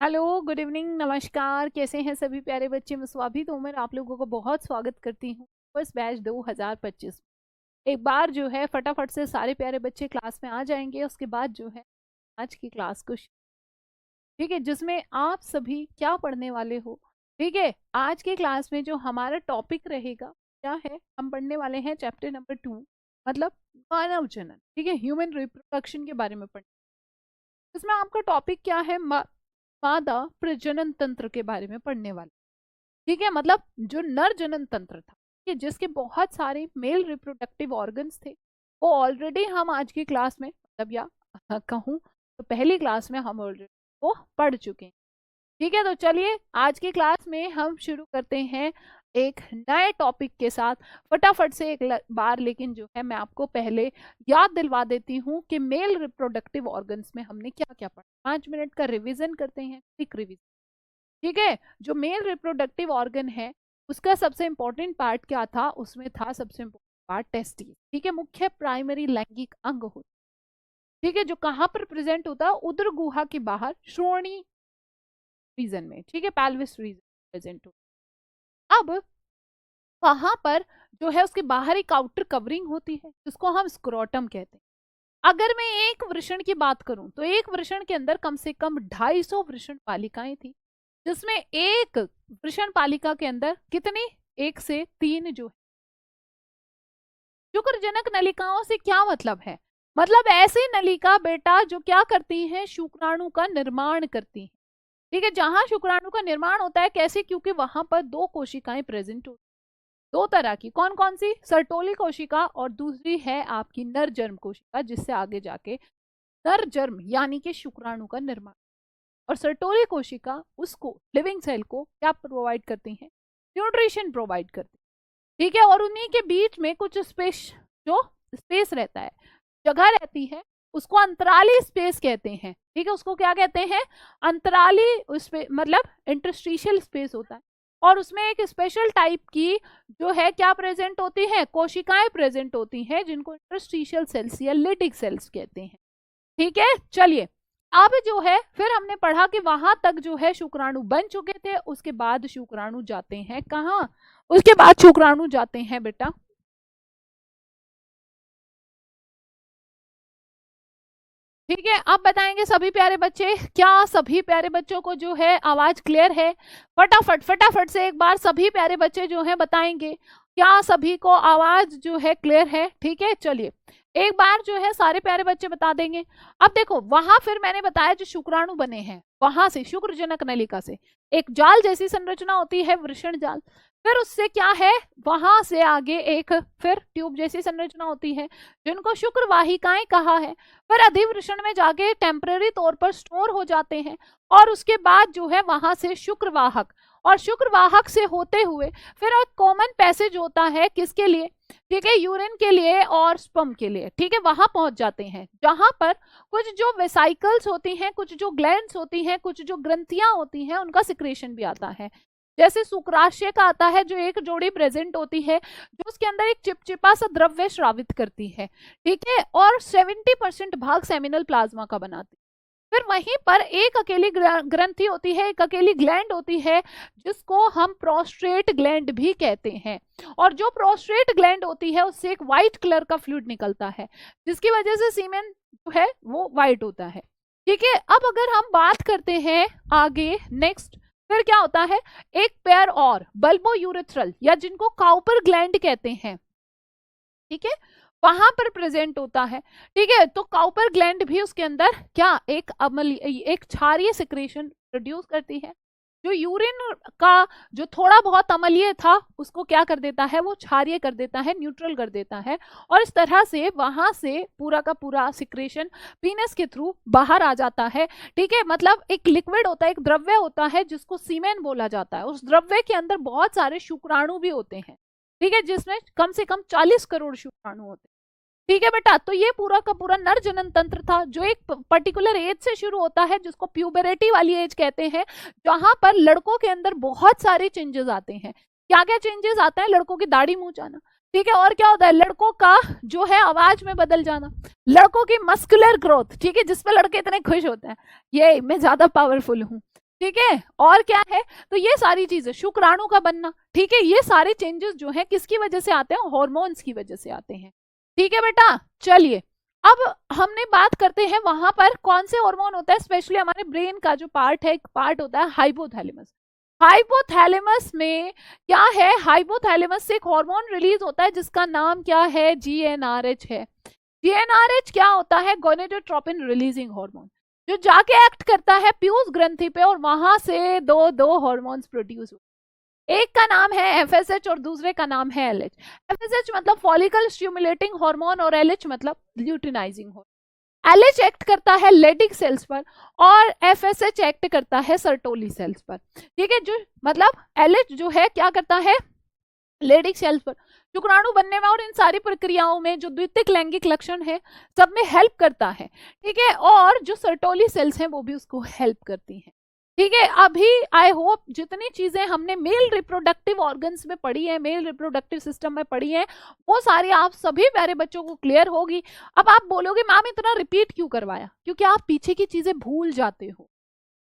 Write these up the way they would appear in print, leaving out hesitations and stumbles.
Hello, good evening, नमस्कार। कैसे हैं सभी प्यारे बच्चे? मैं स्वाभित उमर आप लोगों को बहुत स्वागत करती हूँ फर्स्ट बैच 2025। एक बार जो है फटाफट से सारे प्यारे बच्चे क्लास में आ जाएंगे। उसके बाद जो है आज की क्लास को ठीक है, जिसमें आप सभी क्या पढ़ने वाले हो। ठीक है, आज के क्लास में जो हमारा टॉपिक रहेगा क्या है, हम पढ़ने वाले हैं चैप्टर नंबर 2, मतलब मानव जनन। ठीक है, ह्यूमन रिप्रोडक्शन के बारे में पढ़। इसमें आपका टॉपिक क्या है? मादा प्रजनन तंत्र के बारे में पढ़ने वाले। ठीक है, मतलब जो नर जनन तंत्र था कि जिसके बहुत सारे मेल रिप्रोडक्टिव ऑर्गन्स थे, वो ऑलरेडी हम आज की क्लास में, मतलब या कहूँ तो पहली क्लास में हम ऑलरेडी वो पढ़ चुके हैं। ठीक है, तो चलिए आज की क्लास में हम शुरू करते हैं एक नए टॉपिक के साथ। फटाफट से एक बार लेकिन जो है मैं आपको पहले याद दिलवा देती हूँ कि मेल रिप्रोडक्टिव ऑर्गन्स में हमने क्या क्या पढ़ा। 5 मिनट का रिवीजन करते हैं, क्विक रिवीजन। ठीक है, जो मेल रिप्रोडक्टिव ऑर्गन है उसका सबसे इंपॉर्टेंट पार्ट क्या था? उसमें था सबसे इंपॉर्टेंट पार्ट टेस्टिस। ठीक है, मुख्य प्राइमरी लैंगिक अंग होता। ठीक है, जो कहाँ पर प्रेजेंट होता है? उदर गुहा के बाहर श्रोणी रीजन में। ठीक है, पेल्विस रीजन प्रेजेंट होता। अब वहां पर जो है उसके बाहर एक आउटर कवरिंग होती है जिसको हम स्क्रोटम कहते हैं। अगर मैं एक वृषण की बात करूं तो एक वृषण के अंदर कम से कम 250 वृषण पालिकाएं थी, जिसमें एक वृषण पालिका के अंदर कितनी? 1 से 3 जो है। शुक्रजनक नलिकाओं से क्या मतलब है? मतलब ऐसी नलिका बेटा जो क्या करती है? शुक्राणु का निर्माण करती है। ठीक है, जहां शुक्राणु का निर्माण होता है कैसे? क्योंकि वहां पर 2 कोशिकाएं प्रेजेंट होती, 2 तरह की। कौन कौन सी? सर्टोली कोशिका और दूसरी है आपकी नरजर्म कोशिका, जिससे आगे जाके नरजर्म यानी कि शुक्राणु का निर्माण। और सर्टोली कोशिका उसको, लिविंग सेल को क्या प्रोवाइड करती हैं? न्यूट्रिशन प्रोवाइड करती है। ठीक है, और उन्हीं के बीच में कुछ स्पेस, जो स्पेस रहता है, जगह रहती है, उसको अंतराली स्पेस कहते हैं। ठीक है, उसको क्या कहते हैं? अंतराली मतलब इंटरस्टिशियल स्पेस होता है। और उसमें एक स्पेशल टाइप की जो है क्या प्रेजेंट होती है? कोशिकाएं प्रेजेंट होती हैं, जिनको इंटरस्टिशियल सेल्स या लिटिक सेल्स कहते हैं। ठीक है, चलिए अब जो है फिर हमने पढ़ा कि वहां तक जो है शुक्राणु बन चुके थे। उसके बाद शुक्राणु जाते हैं कहाँ? उसके बाद शुक्राणु जाते हैं बेटा, ठीक है। अब बताएंगे सभी प्यारे बच्चे, क्या सभी प्यारे बच्चों को जो है आवाज क्लियर है? फटाफट फटाफट से एक बार सभी प्यारे बच्चे जो है बताएंगे, क्या सभी को आवाज जो है क्लियर है? ठीक है, चलिए एक बार जो है सारे प्यारे बच्चे बता देंगे। अब देखो वहां फिर मैंने बताया जो शुक्राणु बने हैं वहां से, शुक्रजनक नलिका से एक जाल जैसी संरचना होती है, वृषण जाल। फिर उससे क्या है? वहां से आगे एक फिर ट्यूब जैसी संरचना होती है, जिनको शुक्र वाहिकाएं कहा है। फिर अधिवृषण में जाके टेम्पररी तौर पर स्टोर हो जाते हैं। और उसके बाद जो है वहां से शुक्रवाहक, और शुक्रवाहक से होते हुए फिर एक कॉमन पैसेज होता है किसके लिए? ठीक है, यूरिन के लिए और स्पर्म के लिए। ठीक है, वहां पहुंच जाते हैं जहां पर कुछ जो वेसाइकल्स होती हैं, कुछ जो ग्लैंड्स होती हैं, कुछ जो ग्रंथियां होती हैं, उनका सिक्रेशन भी आता है। जैसे शुक्राशय का आता है, जो एक जोड़ी प्रेजेंट होती है, जो उसके अंदर एक चिपचिपा सा द्रव्य श्रावित करती है। ठीक है, और 70% भाग सेमिनल प्लाज्मा का बनाती है। फिर वहीं पर एक अकेली ग्रंथि होती है, एक अकेली ग्लैंड होती है, जिसको हम प्रोस्ट्रेट ग्लैंड भी कहते हैं। और जो प्रोस्ट्रेट ग्लैंड होती है उससे एक व्हाइट कलर का फ्लूइड निकलता है, जिसकी वजह से सीमेन जो है वो व्हाइट होता है। ठीक है, अब अगर हम बात करते हैं आगे नेक्स्ट, फिर क्या होता है? एक पेयर और बल्बो यूरेथ्रल, या जिनको काउपर ग्लैंड कहते हैं, ठीक है, वहां पर प्रेजेंट होता है। ठीक है, तो काउपर ग्लैंड भी उसके अंदर क्या एक एक क्षारीय सिक्रेशन प्रोड्यूस करती है, जो यूरिन का जो थोड़ा बहुत अम्लीय था उसको क्या कर देता है? वो क्षारीय कर देता है, न्यूट्रल कर देता है। और इस तरह से वहां से पूरा का पूरा सिक्रेशन पीनस के थ्रू बाहर आ जाता है। ठीक है, मतलब एक लिक्विड होता है, एक द्रव्य होता है जिसको सीमेन बोला जाता है। उस द्रव्य के अंदर बहुत सारे शुक्राणु भी होते हैं। ठीक है, जिसमें कम से कम 40 करोड़ शुक्राणु होते हैं। ठीक है बेटा, तो ये पूरा का पूरा नर जनन तंत्र था, जो एक पर्टिकुलर एज से शुरू होता है, जिसको प्यूबरेटी वाली एज कहते हैं, जहां पर लड़कों के अंदर बहुत सारे चेंजेस आते हैं। क्या क्या चेंजेस आते हैं? लड़कों की दाढ़ी मुंह जाना, ठीक है, और क्या होता है? लड़कों का जो है आवाज में बदल जाना, लड़कों की मस्कुलर ग्रोथ, ठीक है, जिसपे लड़के इतने खुश होते हैं, ये मैं ज्यादा पावरफुल हूँ, ठीक है, और क्या है, तो ये सारी चीजें, शुक्राणु का बनना, ठीक है, ये सारे चेंजेस जो है किसकी वजह से आते हैं, हार्मोन्स की वजह से आते हैं। ठीक है बेटा, चलिए अब हमने बात करते हैं वहां पर कौन से हार्मोन होता है, स्पेशली हमारे ब्रेन का जो पार्ट है, एक पार्ट होता है हाइपोथैलेमस। हाइपोथैलेमस में क्या है, हाइपोथैलेमस से एक हार्मोन रिलीज होता है जिसका नाम क्या है, जीएनआरएच है। जीएनआरएच क्या होता है, गोनेडोट्रोपिन रिलीजिंग हार्मोन, जो जाके एक्ट करता है पीयूष ग्रंथि पे और वहां से दो हार्मोन्स प्रोड्यूस होते हैं। एक का नाम है एफएसएच और दूसरे का नाम है एलएच। एफएसएच मतलब फॉलिकल स्टिमुलेटिंग हार्मोन और एलएच मतलब ल्यूटिनाइजिंग हार्मोन। एलएच एक्ट करता है लेडिक सेल्स पर और एफएसएच एक्ट करता है सर्टोली सेल्स पर। ठीक है, जो मतलब एलएच जो है क्या करता है, लेडिक सेल्स पर शुक्राणु बनने में और इन सारी प्रक्रियाओं में जो द्वितीयक लैंगिक लक्षण है सब में हेल्प करता है। ठीक है, और जो सर्टोली सेल्स हैं वो भी उसको हेल्प करती हैं। ठीक है, अभी आई होप जितनी चीजें हमने मेल रिप्रोडक्टिव ऑर्गन्स में पढ़ी है, मेल रिप्रोडक्टिव सिस्टम में पढ़ी है, वो सारी आप सभी प्यारे बच्चों को क्लियर होगी। अब आप बोलोगे मैम इतना रिपीट क्यों करवाया, क्योंकि आप पीछे की चीजें भूल जाते हो।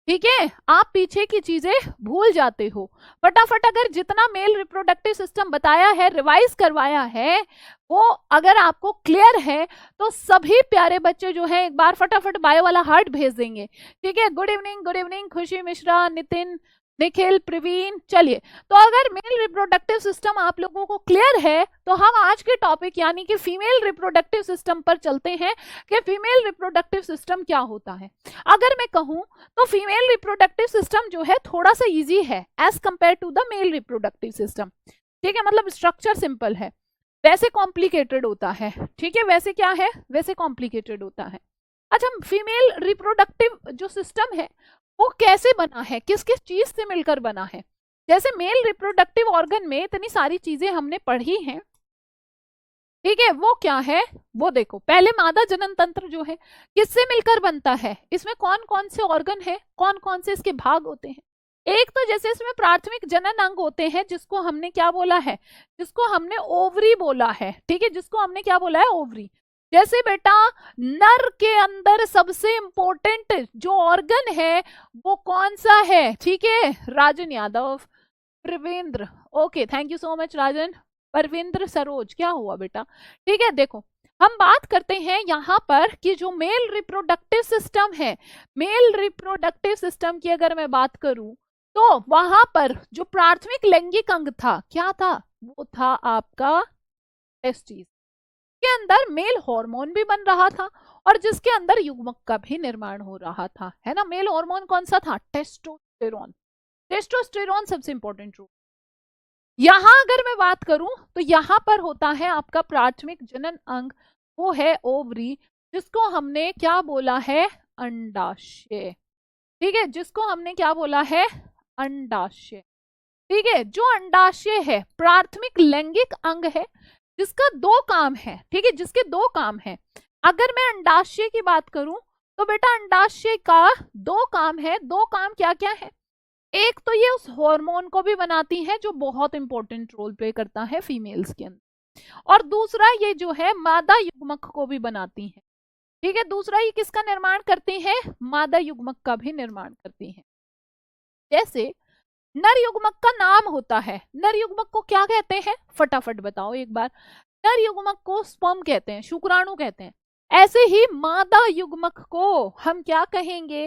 ठीक है, आप पीछे की चीजें भूल जाते हो। फटाफट अगर जितना मेल रिप्रोडक्टिव सिस्टम बताया है, रिवाइज करवाया है, वो अगर आपको क्लियर है तो सभी प्यारे बच्चे जो हैं एक बार फटाफट बायो वाला हार्ट भेज देंगे। ठीक है, गुड इवनिंग खुशी मिश्रा, नितिन, निखिल, प्रवीण। चलिए, तो अगर मेल रिप्रोडक्टिव सिस्टम आप लोगों को क्लियर है तो हम आज के टॉपिक यानी कि फीमेल रिप्रोडक्टिव सिस्टम पर चलते हैं कि फीमेल रिप्रोडक्टिव सिस्टम क्या होता है। अगर मैं कहूं तो फीमेल रिप्रोडक्टिव सिस्टम जो है थोड़ा सा इजी है as compare to the male reproductive system. ठीक है, मतलब स्ट्रक्चर सिंपल है, वैसे कॉम्प्लिकेटेड होता है। ठीक है, वैसे क्या है, वैसे कॉम्प्लिकेटेड होता है। अच्छा, फीमेल रिप्रोडक्टिव जो सिस्टम है वो कैसे बना है, किस किस चीज से मिलकर बना है। जैसे मेल रिप्रोडक्टिव ऑर्गन में इतनी सारी चीजें हमने पढ़ी हैं। ठीक है, वो क्या है, वो देखो, पहले मादा जनन तंत्र जो है किससे मिलकर बनता है, इसमें कौन कौन से ऑर्गन है, कौन कौन से इसके भाग होते हैं। एक तो जैसे इसमें प्राथमिक जनन अंग होते हैं जिसको हमने क्या बोला है, जिसको हमने ओवरी बोला है। ठीक है, जिसको हमने क्या बोला है, ओवरी। जैसे बेटा नर के अंदर सबसे इंपॉर्टेंट जो ऑर्गन है वो कौन सा है, ठीक है, Rajan Yadav, Pravendra, okay, thank you so much Rajan, Parvindra Saroj, क्या हुआ बेटा। ठीक है, देखो हम बात करते हैं यहाँ पर कि जो मेल रिप्रोडक्टिव सिस्टम है, मेल रिप्रोडक्टिव सिस्टम की अगर मैं बात करूं तो वहां पर जो प्राथमिक लैंगिक अंग था क्या था, वो था आपका टेस्टिस, के अंदर मेल हार्मोन भी बन रहा था और जिसके अंदर युग्मक का भी निर्माण हो रहा था, है ना। मेल हार्मोन कौन सा था, टेस्टोस्टेरोन। टेस्टोस्टेरोन सबसे इंपॉर्टेंट रोल। यहां अगर मैं बात करूं तो यहां पर होता है आपका प्राथमिक जनन अंग, वो है ओवरी, जिसको हमने क्या बोला है, अंडाशय। ठीक है, जिसको हमने क्या बोला है, अंडाशय। ठीक है, जो अंडाशय है प्राथमिक लैंगिक अंग है जिसका दो काम है। ठीक है, जिसके दो काम है। अगर मैं अंडाशय की बात करूं तो बेटा अंडाशय का दो काम है। दो काम क्या क्या है, एक तो ये उस हार्मोन को भी बनाती है जो बहुत इंपॉर्टेंट रोल प्ले करता है फीमेल्स के अंदर, और दूसरा ये जो है मादा युग्मक को भी बनाती है। ठीक है, दूसरा ये किसका निर्माण करती है, मादा युग्मक का भी निर्माण करती है। जैसे नर युग्मक का नाम होता है, नर युग्मक को क्या कहते हैं, फटाफट बताओ एक बार। नर युग्मक को स्पर्म कहते हैं, शुक्राणु कहते हैं। ऐसे ही मादा युग्मक को हम क्या कहेंगे,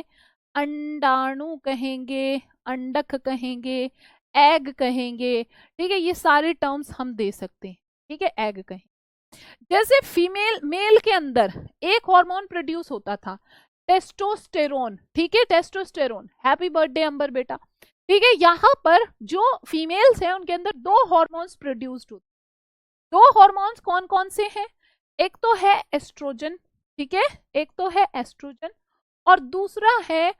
अंडाणु कहेंगे, अंडक कहेंगे, एग कहेंगे। ठीक है, ये सारे टर्म्स हम दे सकते हैं। ठीक है, एग कहेंगे। जैसे फीमेल मेल के अंदर एक हार्मोन प्रोड्यूस होता था, टेस्टोस्टेरोन। ठीक है, टेस्टोस्टेरोन, हैप्पी बर्थडे अंबर बेटा। ठीक है, यहाँ पर जो फीमेल्स हैं उनके अंदर दो हार्मोन्स प्रोड्यूस्ड होते हैं। दो हार्मोन्स कौन कौन से हैं, एक तो है एस्ट्रोजन। ठीक है, एक तो है एस्ट्रोजन और दूसरा है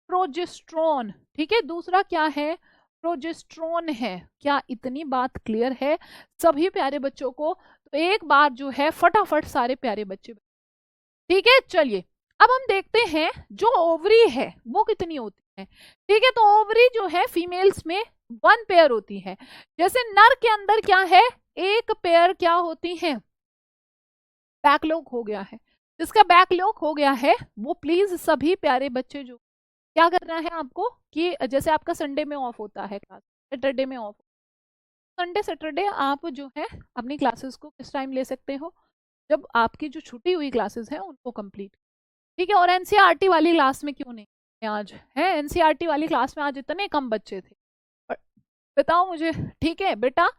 प्रोजेस्ट्रोन। ठीक है, दूसरा क्या है, प्रोजेस्ट्रोन है। क्या इतनी बात क्लियर है सभी प्यारे बच्चों को, तो एक बार जो है फटाफट सारे प्यारे बच्चे। ठीक है, चलिए अब हम देखते हैं जो ओवरी है वो कितनी होती है। ठीक है, तो ओवरी जो है फीमेल्स में 1 पेयर होती है। जैसे नर के अंदर क्या है, 1 पेयर क्या होती है, बैकलॉग हो गया है। जिसका बैकलॉग हो गया है वो प्लीज सभी प्यारे बच्चे जो क्या करना है आपको कि जैसे आपका संडे में ऑफ होता है क्लास, सैटरडे में ऑफ, संडे सैटरडे आप जो है अपनी क्लासेस को किस टाइम ले सकते हो, जब आपकी जो छुट्टी हुई क्लासेस है उनको कंप्लीट, ठीक है। और एनसीईआरटी वाली क्लास में क्यों नहीं है आज, है एनसीईआरटी वाली क्लास में आज इतने कम बच्चे थे, बताओ मुझे, ठीक है बेटा।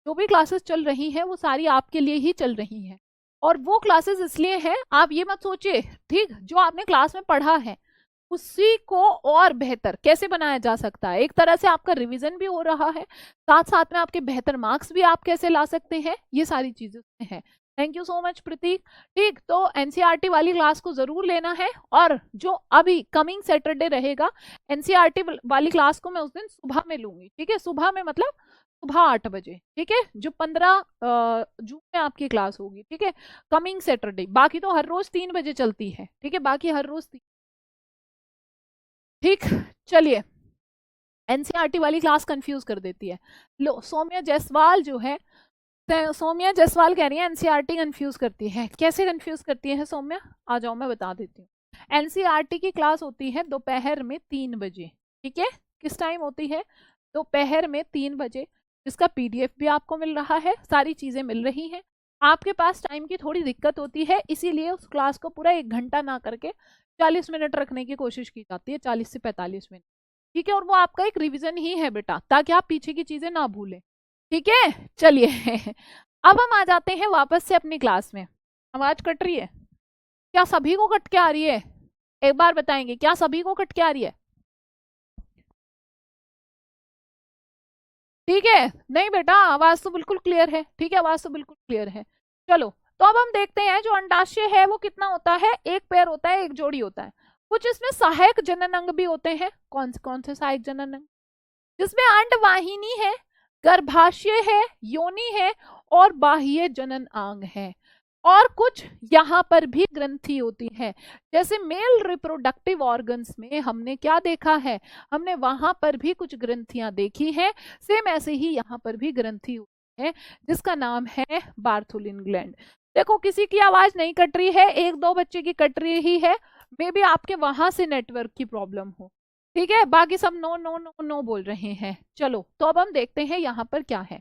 जो भी क्लासेस चल रही हैं वो सारी आपके लिए ही चल रही हैं, और वो क्लासेस इसलिए हैं, आप ये मत सोचिए, ठीक, जो आपने क्लास में पढ़ा है उसी को और बेहतर कैसे बनाया जा सकता है, एक तरह से आपका रिवीजन भी हो रहा है, साथ साथ में आपके बेहतर मार्क्स भी आप कैसे ला सकते हैं, ये सारी चीजें हैं। थैंक यू सो मच प्रतीक। ठीक, तो एनसीईआरटी वाली क्लास को जरूर लेना है, और जो अभी कमिंग सैटरडे रहेगा एनसीईआरटी वाली क्लास को मैं उस दिन सुबह में लूंगी, ठीक है, सुबह में मतलब सुबह 8 बजे, ठीक है, जो 15 जून में आपकी क्लास होगी, ठीक है, कमिंग सैटरडे। बाकी तो हर रोज 3 बजे चलती है, ठीक है, बाकी हर रोज ठीक। चलिए, एनसीईआरटी वाली क्लास कंफ्यूज कर देती है। लो, सौम्या जायसवाल जो है, सौम्या जायसवाल कह रही है एनसीईआरटी कंफ्यूज करती है। कैसे कंफ्यूज करती है सौम्या, आ जाओ मैं बता देती हूँ। एनसीईआरटी की क्लास होती है दोपहर में 3 बजे, ठीक है, किस टाइम होती है, दोपहर में 3 बजे, जिसका पीडीएफ भी आपको मिल रहा है, सारी चीजें मिल रही हैं। आपके पास टाइम की थोड़ी दिक्कत होती है, इसीलिए उस क्लास को पूरा 1 घंटा ना करके 40 मिनट रखने की कोशिश की जाती है, 40 से 45 मिनट, ठीक है, और वो आपका एक रिवीजन ही है बेटा, ताकि आप पीछे की चीजें ना भूलें, ठीक है। चलिए अब हम आ जाते हैं वापस से अपनी क्लास में। आवाज कट रही है क्या, सभी को कट के आ रही है, एक बार बताएंगे, क्या सभी को कट के आ रही है, ठीक है, नहीं बेटा आवाज तो बिल्कुल क्लियर है, ठीक है, आवाज तो बिल्कुल क्लियर है। चलो, तो अब हम देखते हैं जो अंडाशय है वो कितना होता है, एक पैर होता है, एक जोड़ी होता है, कुछ इसमें सहायक जनन अंग भी होते हैं, कौन से सहायक जनन अंग, जिसमें अंडवाहिनी है, गर्भाशय है, योनि है, और बाह्य जनन अंग है, और कुछ यहाँ पर भी ग्रंथि होती है, जैसे मेल रिप्रोडक्टिव ऑर्गन्स में हमने क्या देखा है, हमने वहां पर भी कुछ ग्रंथियां देखी हैं, सेम ऐसे ही यहाँ पर भी ग्रंथि होती है, जिसका नाम है बार्थोलिन ग्लैंड। देखो, किसी की आवाज नहीं कट रही है, 1-2 बच्चे की कट रही है, मे बी आपके वहां से नेटवर्क की प्रॉब्लम हो, ठीक है, बाकी सब नो नो नो नो बोल रहे हैं। चलो, तो अब हम देखते हैं यहाँ पर क्या है,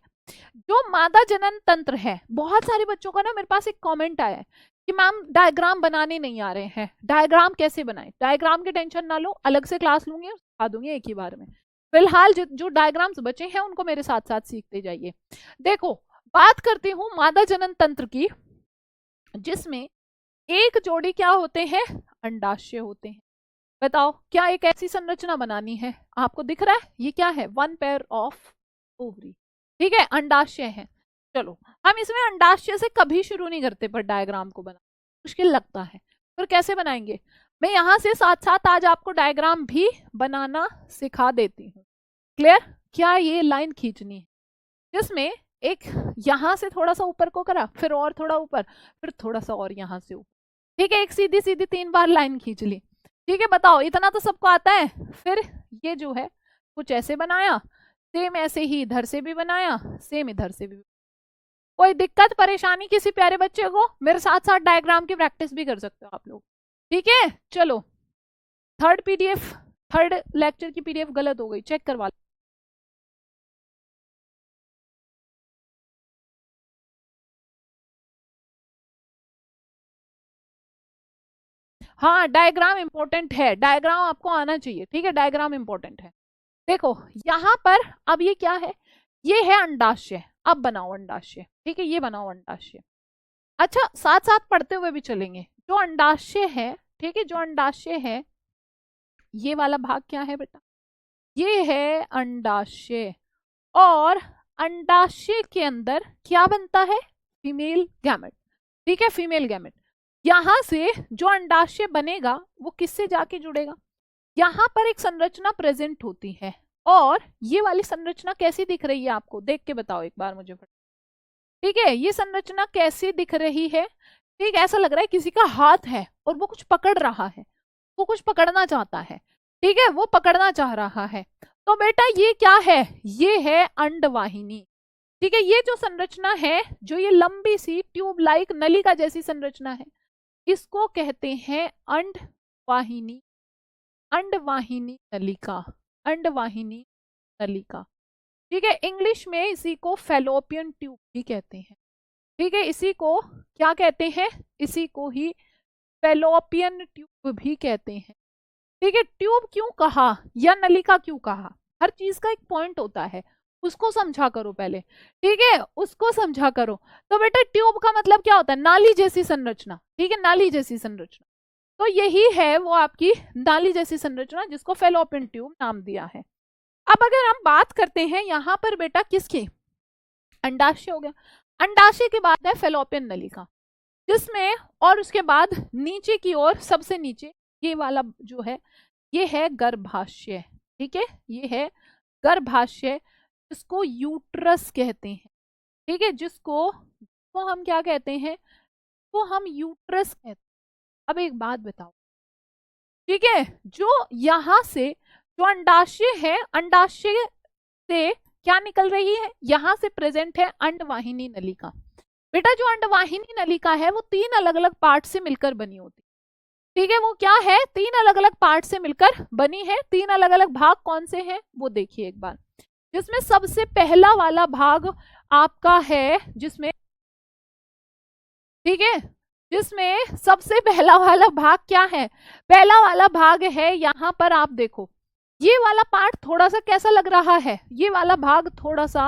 जो मादा जनन तंत्र है। बहुत सारे बच्चों का ना मेरे पास एक कमेंट आया है कि मैम डायग्राम बनाने नहीं आ रहे हैं, डायग्राम कैसे बनाएं, डायग्राम की टेंशन ना लो, अलग से क्लास लूंगी और सिखा दूंगी एक ही बार में, फिलहाल जो डायग्राम्स बचे हैं उनको मेरे साथ साथ सीखते जाइए। देखो, बात करती हूँ मादा जनन तंत्र की, जिसमें एक जोड़ी क्या होते हैं, अंडाशय होते हैं। बताओ, क्या एक ऐसी संरचना बनानी है, आपको दिख रहा है ये क्या है, 1 पेयर ऑफ ओवरी, ठीक है, अंडाशय है। चलो, हम इसमें अंडाशय से कभी शुरू नहीं करते, पर डायग्राम को बनाना मुश्किल लगता है, फिर कैसे बनाएंगे, मैं यहाँ से साथ साथ आज आपको डायग्राम भी बनाना सिखा देती हूँ। क्लियर, क्या ये लाइन खींचनी है, जिसमें एक यहाँ से थोड़ा सा ऊपर को करा, फिर और थोड़ा ऊपर, फिर थोड़ा सा और यहाँ से ऊपर, ठीक है, एक सीधी सीधी 3 बार लाइन खींच ली, ठीक है। बताओ, इतना तो सबको आता है। फिर ये जो है कुछ ऐसे बनाया, सेम ऐसे ही इधर से भी बनाया, सेम इधर से भी। कोई दिक्कत परेशानी किसी प्यारे बच्चे को, मेरे साथ साथ डायग्राम की प्रैक्टिस भी कर सकते हो आप लोग, ठीक है। चलो, थर्ड लेक्चर की पीडीएफ गलत हो गई, चेक करवा लो। हाँ, डायग्राम इंपॉर्टेंट है, डायग्राम आपको आना चाहिए, ठीक है, डायग्राम इंपॉर्टेंट है। देखो यहाँ पर, अब ये क्या है, ये है अंडाशय, अब बनाओ अंडाशय, ठीक है, ये बनाओ अंडाशय। अच्छा, साथ साथ पढ़ते हुए भी चलेंगे, जो अंडाशय है, ठीक है, जो अंडाशय है, ये वाला भाग क्या है बेटा, ये है अंडाशय, और अंडाशय के अंदर क्या बनता है, फीमेल गैमेट, ठीक है, फीमेल गैमेट। यहां से जो अंडाशय बनेगा वो किससे जाके जुड़ेगा, यहाँ पर एक संरचना प्रेजेंट होती है, और ये वाली संरचना कैसी दिख रही है आपको, देख के बताओ एक बार मुझे, ठीक है, ये संरचना कैसी दिख रही है, ठीक, ऐसा लग रहा है किसी का हाथ है और वो कुछ पकड़ रहा है, वो कुछ पकड़ना चाहता है, ठीक है, वो पकड़ना चाह रहा है। तो बेटा ये क्या है, ये है अंडवाहिनी, ठीक है, ये जो संरचना है, जो ये लंबी सी ट्यूब लाइक नलिका जैसी संरचना है, इसको कहते हैं अंडवाहिनी, अंडवाहिनी नलिका, अंडवाहिनी नलिका। ठीक है, इंग्लिश में इसी को फैलोपियन ट्यूब भी कहते हैं। ठीक है, इसी को क्या कहते हैं, इसी को ही फैलोपियन ट्यूब भी कहते हैं। ठीक है, ट्यूब क्यों कहा या नलिका क्यों कहा, हर चीज का एक पॉइंट होता है, उसको समझा करो पहले। ठीक है, उसको समझा करो। तो बेटा ट्यूब का मतलब क्या होता है, नाली जैसी संरचना। ठीक है, नाली जैसी संरचना, तो यही है वो आपकी नाली जैसी संरचना जिसको फैलोपियन ट्यूब नाम दिया है। अब अगर हम बात करते हैं यहाँ पर बेटा किसकी, अंडाशय हो गया, अंडाशय के बाद है फैलोपियन नलिका, जिसमें और उसके बाद नीचे की ओर सबसे नीचे ये वाला जो है ये है गर्भाशय। ठीक है, ये है गर्भाशय, जिसको यूट्रस कहते हैं। ठीक है, जिसको हम क्या कहते हैं, वो हम यूट्रस कहते हैं। अब एक बात बताओ, ठीक है, जो यहां से जो अंडाशय है, अंडाशय से क्या निकल रही है, यहां से प्रेजेंट है अंडवाहिनी नलिका। बेटा जो अंडवाहिनी नलिका है वो 3 अलग अलग पार्ट से मिलकर बनी होती है। ठीक है, वो क्या है, 3 अलग अलग पार्ट से मिलकर बनी है। 3 अलग अलग भाग कौन से हैं वो देखिए एक बार, जिसमें सबसे पहला वाला भाग आपका है, जिसमें ठीक है, जिसमें सबसे पहला वाला भाग क्या है, पहला वाला भाग है यहाँ पर आप देखो, ये वाला पार्ट थोड़ा सा कैसा लग रहा है, ये वाला भाग थोड़ा सा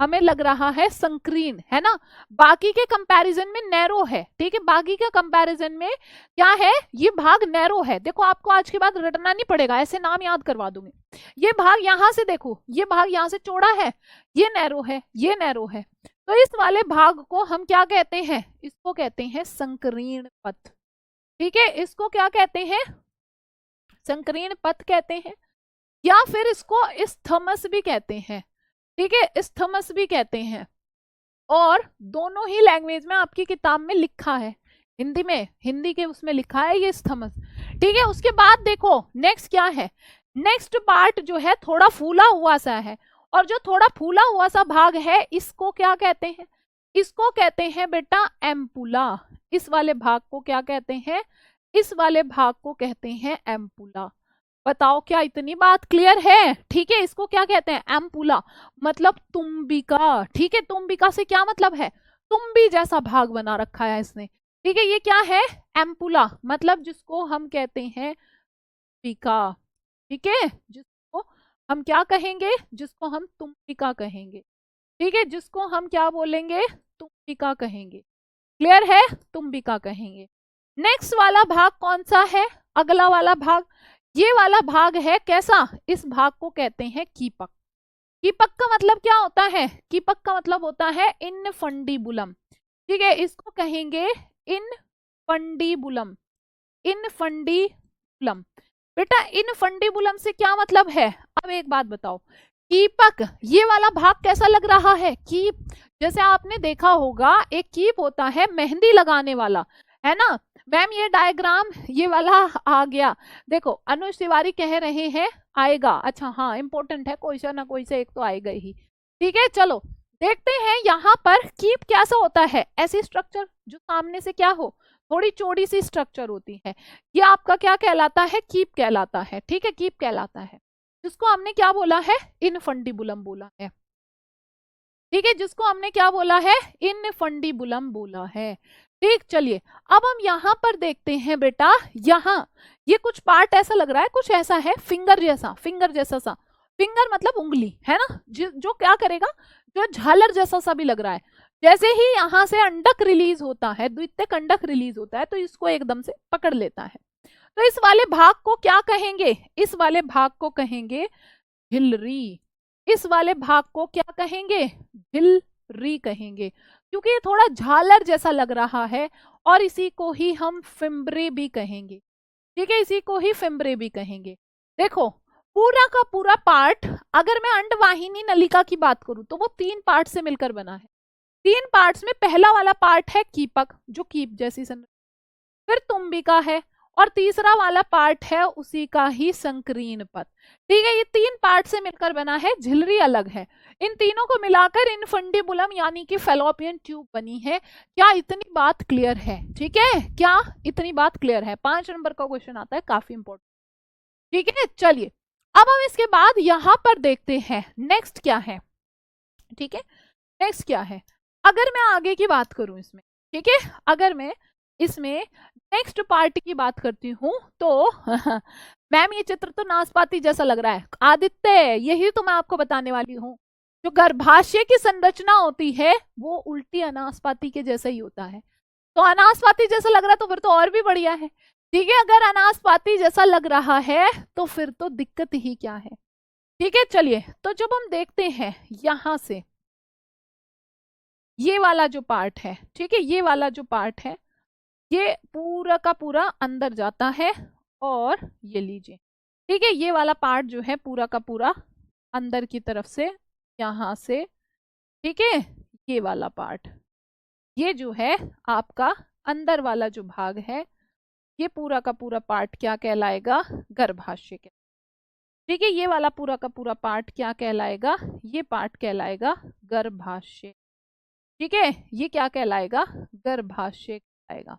हमें लग रहा है संकीर्ण, है ना, बाकी के कंपैरिजन में नैरो है। ठीक है, बाकी के कंपैरिजन में क्या है, ये भाग नैरो है। देखो आपको आज के बाद रटना नहीं पड़ेगा, ऐसे नाम याद करवा दूंगी। ये भाग यहां से देखो, ये भाग यहां से चौड़ा है, ये नैरो है, ये नैरो है। तो इस वाले भाग को हम क्या कहते हैं, इसको कहते हैं संकीर्ण पथ। ठीक है, इसको क्या कहते हैं, संकीर्ण पथ कहते हैं, या फिर इसको इस्थमस भी कहते हैं। ठीक है, इस्थमस भी कहते हैं, और दोनों ही लैंग्वेज में आपकी किताब में लिखा है, हिंदी में, हिंदी के उसमें लिखा है ये इस्थमस। ठीक है, उसके बाद देखो नेक्स्ट क्या है, नेक्स्ट पार्ट जो है थोड़ा फूला हुआ सा है, और जो थोड़ा फूला हुआ सा भाग है इसको क्या कहते हैं, इसको कहते हैं बेटा एम्पुला। इस वाले भाग को क्या कहते हैं, इस वाले भाग को कहते हैं एम्पुला। बताओ क्या इतनी बात क्लियर है। ठीक है, इसको क्या कहते हैं, एम्पुला, मतलब तुम्बिका। ठीक है, तुम्बिका से क्या मतलब है, तुम्बी जैसा भाग बना रखा है इसने। ठीक है, ये क्या है, एम्पुला, मतलब जिसको हम कहते हैं तुम्बिका। ठीक है, जिसको हम क्या कहेंगे, जिसको हम तुम्बिका कहेंगे। ठीक है, जिसको हम क्या बोलेंगे, तुम्बिका कहेंगे। क्लियर है, तुम्बिका कहेंगे। नेक्स्ट वाला भाग कौन सा है, अगला वाला भाग, ये वाला भाग है कैसा, इस भाग को कहते हैं कीपक। कीपक का मतलब क्या होता है, कीपक का मतलब होता है इनफंडिबुलम। ठीक है, इसको कहेंगे इनफंडिबुलम, इनफंडिबुलम। बेटा इनफंडिबुलम से क्या मतलब है, अब एक बात बताओ, कीपक ये वाला भाग कैसा लग रहा है, कीप, जैसे आपने देखा होगा एक कीप होता है मेहंदी लगाने वाला, है ना। मैम ये डायग्राम ये वाला आ गया, देखो अनुज तिवारी कह रहे हैं आएगा, अच्छा हाँ इंपॉर्टेंट है, कोई सा ना कोई सा एक तो आएगा ही। ठीक है, चलो देखते हैं यहाँ पर कीप कैसा होता है, ऐसी स्ट्रक्चर जो सामने से क्या हो, थोड़ी चौड़ी सी स्ट्रक्चर होती है, ये आपका क्या कहलाता है, कीप कहलाता है। ठीक है, कीप कहलाता है, जिसको हमने क्या बोला है, इनफंडिबुलम बोला है। ठीक है, जिसको हमने क्या बोला है, इनफंडिबुलम बोला है। ठीक, चलिए अब हम यहाँ पर देखते हैं बेटा, यहाँ ये कुछ पार्ट ऐसा लग रहा है, कुछ ऐसा है फिंगर जैसा, फिंगर जैसा सा, फिंगर मतलब उंगली, है ना, जो क्या करेगा, जो झालर जैसा सा भी लग रहा है। जैसे ही यहाँ से अंडक रिलीज होता है, द्वितीयक अंडक रिलीज होता है, तो इसको एकदम से पकड़ लेता है। तो इस वाले भाग को क्या कहेंगे, इस वाले भाग को कहेंगे झिल्री। इस वाले भाग को क्या कहेंगे, झिल्री कहेंगे, क्योंकि ये थोड़ा झालर जैसा लग रहा है, और इसी को ही हम फिम्ब्रे भी कहेंगे। ठीक है, इसी को ही फिम्ब्रे भी कहेंगे। देखो पूरा का पूरा पार्ट, अगर मैं अंडवाहिनी नलिका की बात करूं तो वो 3 पार्ट से मिलकर बना है। 3 पार्ट्स में पहला वाला पार्ट है कीपक, जो कीप जैसी संरचना, फिर तुम्बिका है, और तीसरा वाला पार्ट है उसी का ही संकीर्ण पथ। ठीक है, ये 3 पार्ट से मिलकर बना है, झिल्री अलग है। इन तीनों को मिलाकर इनफंडिबुलम यानी कि फैलोपियन ट्यूब बनी है। क्या इतनी बात क्लियर है, ठीक है, क्या इतनी बात क्लियर है। 5 नंबर का क्वेश्चन आता है, काफी इंपॉर्टेंट। ठीक है, चलिए अब हम इसके बाद यहां पर देखते हैं नेक्स्ट क्या है। ठीक है, नेक्स्ट क्या है, अगर मैं आगे की बात करूं इसमें, ठीक है, अगर मैं इसमें नेक्स्ट पार्ट की बात करती हूं तो मैम ये चित्र तो नाशपाती जैसा लग रहा है। आदित्य यही तो मैं आपको बताने वाली हूँ, जो गर्भाशय की संरचना होती है वो उल्टी अनाशपाती के जैसा ही होता है। तो अनाशपाती जैसा लग रहा है तो फिर तो और भी बढ़िया है। ठीक है, अगर अनाशपाती जैसा लग रहा है तो फिर तो दिक्कत ही क्या है। ठीक है, चलिए तो जब हम देखते हैं यहां से ये वाला जो पार्ट है, ठीक है, ये वाला जो पार्ट है ये पूरा का पूरा अंदर जाता है, और ये लीजिए, ठीक है, ये वाला पार्ट जो है पूरा का पूरा अंदर की तरफ से यहां से, ठीक है, ये वाला पार्ट, ये जो है आपका अंदर वाला जो भाग है, ये पूरा का पूरा पार्ट क्या कहलाएगा, गर्भाशय के। ठीक है, ये वाला पूरा का पूरा पार्ट क्या कहलाएगा, ये पार्ट कहलाएगा गर्भाशय। ठीक है, ये क्या कहलाएगा, गर्भाशय कहलाएगा।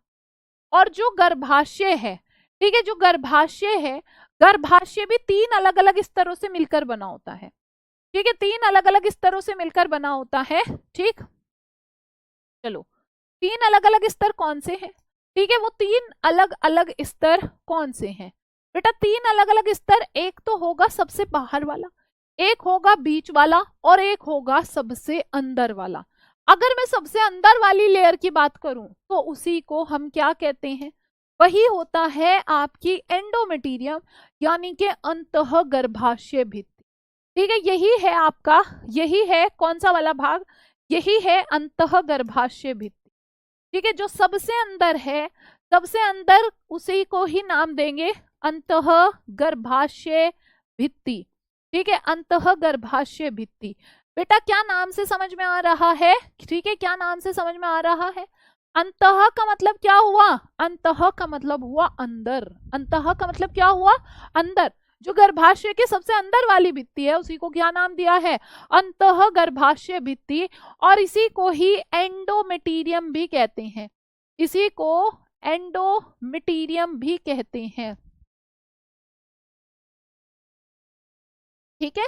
और जो गर्भाशय है, ठीक है, जो गर्भाशय है, गर्भाशय भी 3 अलग अलग स्तरों से मिलकर बना होता है। ठीक है, 3 अलग अलग स्तरों से मिलकर बना होता है। ठीक, चलो 3 अलग अलग स्तर कौन से हैं, ठीक है, वो 3 अलग अलग स्तर कौन से हैं बेटा, 3 अलग अलग स्तर, एक तो होगा सबसे बाहर वाला, एक होगा बीच वाला, और एक होगा सबसे अंदर वाला। अगर मैं सबसे अंदर वाली लेयर की बात करूं तो उसी को हम क्या कहते हैं, वही होता है आपकी एंडोमेटीरियम, यानी कि अंतः गर्भाशय भित्ति। ठीक है, यही है आपका, यही है कौन सा वाला भाग, यही है अंतः गर्भाशय भित्ति। ठीक है, जो सबसे अंदर है, सबसे अंदर उसी को ही नाम देंगे अंतः गर्भाशय भित्ति। ठीक है, अंतः गर्भाशय भित्ति। बेटा क्या नाम से समझ में आ रहा है, ठीक है, क्या नाम से समझ में आ रहा है, अंतः का मतलब क्या हुआ, अंतः का मतलब हुआ अंदर, अंतः का मतलब क्या हुआ, अंदर। जो गर्भाशय के सबसे अंदर वाली भित्ति है उसी को क्या नाम दिया है, अंतः गर्भाशय भित्ति, और इसी को ही एंडोमेटीरियम भी कहते हैं, इसी को एंडोमेटीरियम भी कहते हैं। ठीक है,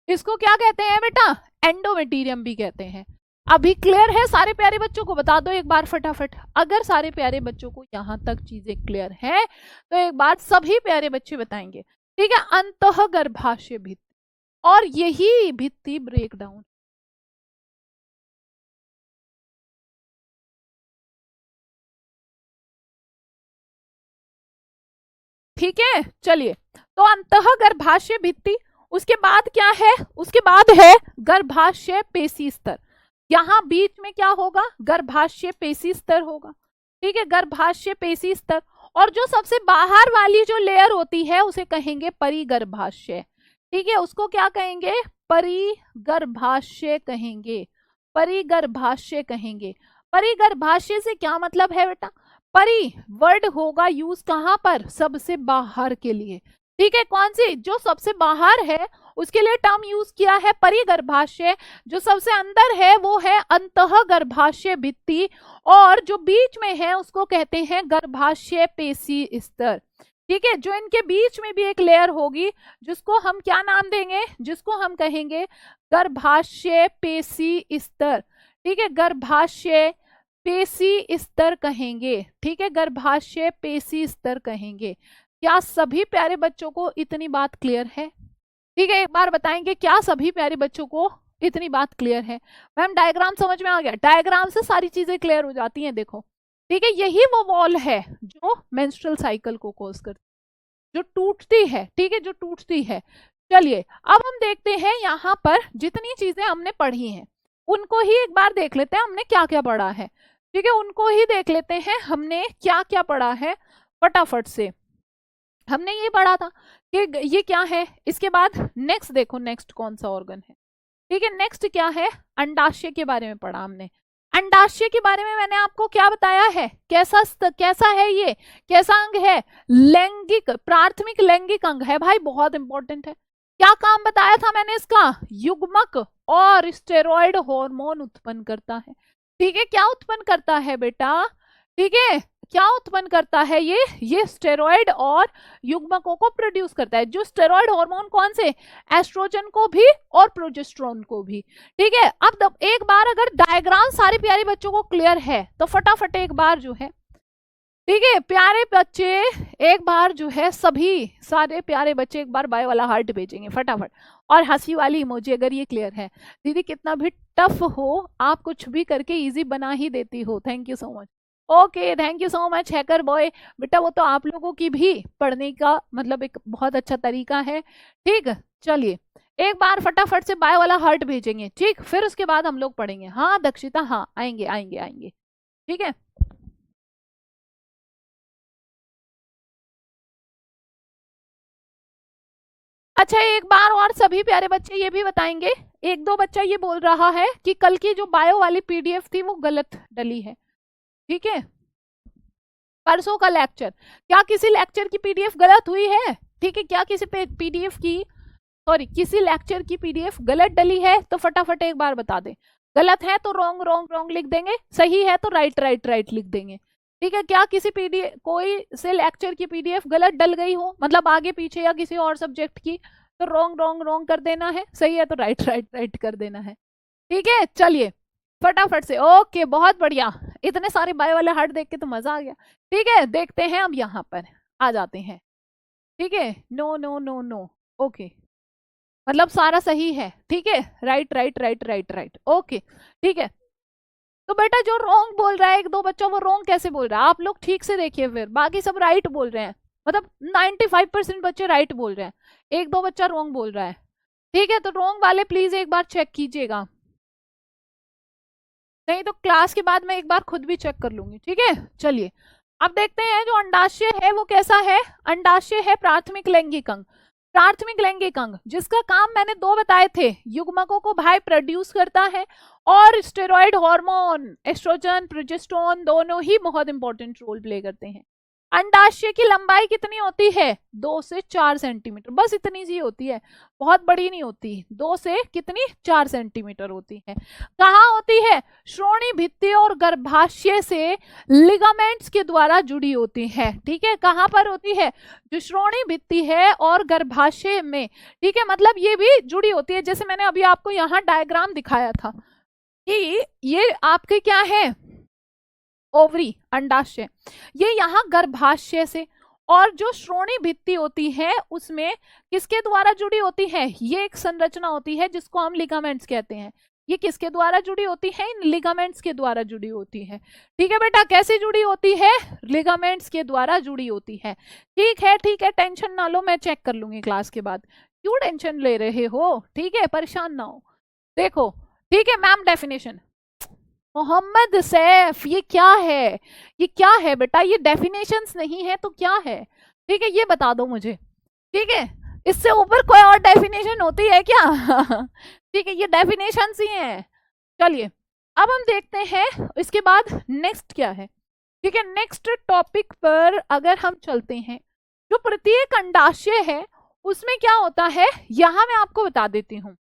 इसको क्या कहते हैं बेटा, एंडोमेटीरियम भी कहते हैं। अभी क्लियर है सारे प्यारे बच्चों को, बता दो एक बार फटाफट। अगर सारे प्यारे बच्चों को यहां तक चीजें क्लियर है तो एक बार सभी प्यारे बच्चे बताएंगे। ठीक है, अंतः गर्भाशय भित्ति, और यही भित्ति ब्रेकडाउन। ठीक है, चलिए तो अंतः गर्भाशय भित्ति, उसके बाद क्या है, उसके बाद है गर्भाशय पेशी स्तर। यहां बीच में क्या होगा, गर्भाशय पेशी स्तर होगा। ठीक है, गर्भाशय पेशी स्तर, और जो सबसे बाहर वाली जो लेयर होती है उसे कहेंगे परिगर्भाशय। ठीक है, उसको क्या कहेंगे, परिगर्भाशय कहेंगे, परिगर्भाशय कहेंगे। परिगर्भाशय से क्या मतलब है बेटा, परि वर्ड होगा यूज कहां पर, सबसे बाहर के लिए। ठीक है, कौन सी, जो सबसे बाहर है उसके लिए टर्म यूज किया है परिगर्भाशय, जो सबसे अंदर है वो है अंतः गर्भाशय भित्ति, और जो बीच में है उसको कहते हैं गर्भाशय पेशी स्तर। ठीक है, जो इनके बीच में भी एक लेयर होगी जिसको हम क्या नाम देंगे, जिसको हम कहेंगे गर्भाशय पेशी स्तर। ठीक है, गर्भाशय पेशी स्तर कहेंगे। ठीक है, गर्भाशय पेशी स्तर कहेंगे। क्या सभी प्यारे बच्चों को इतनी बात क्लियर है, ठीक है, एक बार बताएंगे क्या सभी प्यारे बच्चों को इतनी बात क्लियर है। मैम डायग्राम समझ में आ गया, डायग्राम से सारी चीजें क्लियर हो जाती हैं, देखो। ठीक है, यही वो वॉल है जो मेंस्ट्रुअल साइकिल को कॉज करती, जो टूटती है। ठीक है, जो टूटती है। चलिए अब हम देखते हैं यहाँ पर जितनी चीजें हमने पढ़ी हैं उनको ही एक बार देख लेते हैं, हमने क्या क्या पढ़ा है। ठीक है, उनको ही देख लेते हैं हमने क्या क्या पढ़ा है फटाफट से। हमने ये पढ़ा था कि ये क्या है, इसके बाद नेक्स्ट देखो, नेक्स्ट कौन सा ऑर्गन है। ठीक है, नेक्स्ट क्या है, अंडाशय के बारे में पढ़ा हमने। अंडाशय के बारे में मैंने आपको क्या बताया है, कैसा है ये, कैसा अंग है, लैंगिक, प्राथमिक लैंगिक अंग है भाई, बहुत इंपॉर्टेंट है। क्या काम बताया था मैंने इसका, युग्मक और स्टेरॉइड हार्मोन उत्पन्न करता है। ठीक है, क्या उत्पन्न करता है बेटा, ठीक है, क्या उत्पन्न करता है? ये स्टेरॉइड और युग्मकों को प्रोड्यूस करता है। जो स्टेरॉइड हार्मोन कौन से? एस्ट्रोजन को भी और प्रोजेस्टेरोन को भी। ठीक है, अब एक बार अगर डायग्राम सारे प्यारे बच्चों को क्लियर है तो फटाफट एक बार जो है, ठीक है प्यारे बच्चे, एक बार जो है सभी सारे प्यारे बच्चे एक बार बाय वाला हार्ट भेजेंगे फटाफट, और हंसी वाली इमोजी अगर ये क्लियर है। दीदी कितना भी टफ हो, आप कुछ भी करके इजी बना ही देती हो। Thank you so much. Okay, thank you so much hacker boy. बेटा वो तो आप लोगों की भी पढ़ने का मतलब एक बहुत अच्छा तरीका है। ठीक, चलिए एक बार फटाफट से बाय वाला हार्ट भेजेंगे, ठीक, फिर उसके बाद हम लोग पढ़ेंगे। हाँ दक्षिता, हाँ आएंगे आएंगे आएंगे, ठीक है। अच्छा एक बार और सभी प्यारे बच्चे ये भी बताएंगे, एक दो बच्चा ये बोल रहा है कि कल की जो बायो वाली पीडीएफ थी वो गलत डली है। ठीक है, परसों का लेक्चर, क्या किसी लेक्चर की पीडीएफ गलत हुई है? ठीक है, क्या किसी पीडीएफ की किसी लेक्चर की पीडीएफ गलत डली है तो फटाफट एक बार बता दें। गलत है तो रॉन्ग रॉन्ग रॉन्ग लिख देंगे, सही है तो राइट राइट राइट लिख देंगे। ठीक है, क्या किसी पीडीएफ कोई से लेक्चर की पीडीएफ गलत डल गई हो, मतलब आगे पीछे या किसी और सब्जेक्ट की, तो रॉन्ग रॉन्ग रॉन्ग कर देना है, सही है तो राइट राइट राइट कर देना है। ठीक है, चलिए फटाफट से। ओके बहुत बढ़िया, इतने सारे बायो वाले हार्ट देख के तो मजा आ गया। ठीक है, देखते हैं अब यहाँ पर आ जाते हैं। ठीक है, no no no no, okay मतलब सारा सही है। ठीक है, right right right right right, okay ठीक है। तो बेटा जो रॉन्ग बोल रहा है एक दो बच्चों, वो रॉन्ग कैसे बोल रहा है? आप लोग ठीक से देखिए, फिर बाकी सब राइट बोल रहे हैं, मतलब 95% बच्चे राइट बोल रहे हैं, एक दो बच्चा रॉन्ग बोल रहा है। ठीक है, तो रॉन्ग वाले प्लीज एक बार चेक कीजिएगा, नहीं तो क्लास के बाद मैं एक बार खुद भी चेक कर लूंगी। ठीक है, चलिए अब देखते हैं जो अंडाशय है वो कैसा है। अंडाशय है प्राथमिक लैंगिक अंग, प्राथमिक लैंगिक अंग जिसका काम मैंने दो बताए थे, युग्मकों को भाई प्रोड्यूस करता है और स्टेरॉइड हार्मोन एस्ट्रोजन प्रोजेस्टेरोन दोनों ही बहुत इंपॉर्टेंट रोल प्ले करते हैं। अंडाशय की लंबाई कितनी होती है? 2 से 4 सेंटीमीटर, बस इतनी सी होती है, बहुत बड़ी नहीं होती। 2 से कितनी? 4 सेंटीमीटर होती है। कहाँ होती है? श्रोणी भित्ति और गर्भाशय से लिगामेंट्स के द्वारा जुड़ी होती है। ठीक है, कहाँ पर होती है? जो श्रोणी भित्ति है और गर्भाशय में, ठीक है, मतलब ये भी जुड़ी होती है। जैसे मैंने अभी आपको यहाँ डायग्राम दिखाया था कि ये आपके क्या है, ओवरी अंडाशय, ये यहाँ गर्भाशय से, और जो श्रोणी भित्ति होती है उसमें किसके द्वारा जुड़ी होती है? ये एक संरचना होती है जिसको हम लिगामेंट्स कहते हैं। ये किसके द्वारा जुड़ी होती है? इन लिगामेंट्स के द्वारा जुड़ी होती है। ठीक है बेटा, कैसे जुड़ी होती है? लिगामेंट्स के द्वारा जुड़ी होती है। ठीक है ठीक है, टेंशन ना लो, मैं चेक कर लूंगी क्लास के बाद। क्यों टेंशन ले रहे हो? ठीक है, परेशान ना हो। देखो ठीक है मैम, डेफिनेशन मोहम्मद सैफ, ये क्या है? ये क्या है बेटा? ये डेफिनेशंस नहीं है तो क्या है? ठीक है, ये बता दो मुझे। ठीक है, इससे ऊपर कोई और डेफिनेशन होती है क्या? ठीक है, ये डेफिनेशंस ही हैं। चलिए अब हम देखते हैं इसके बाद नेक्स्ट क्या है। ठीक है, नेक्स्ट टॉपिक पर अगर हम चलते हैं, जो प्रत्येक अंडाशय है उसमें क्या होता है यहां मैं आपको बता देती हूँ।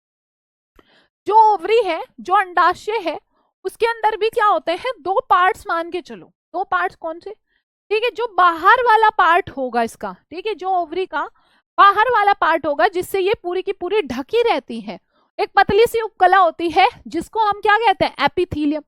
जो ओवरी है, जो अंडाशय है, उसके अंदर भी क्या होते हैं? दो पार्ट्स मान के चलो। दो पार्ट्स कौन से? ठीक है, जो बाहर वाला पार्ट होगा इसका, ठीक है, जो ओवरी का बाहर वाला पार्ट होगा जिससे ये पूरी की पूरी ढकी रहती है, एक पतली सी उपकला होती है जिसको हम क्या कहते हैं? एपिथीलियम।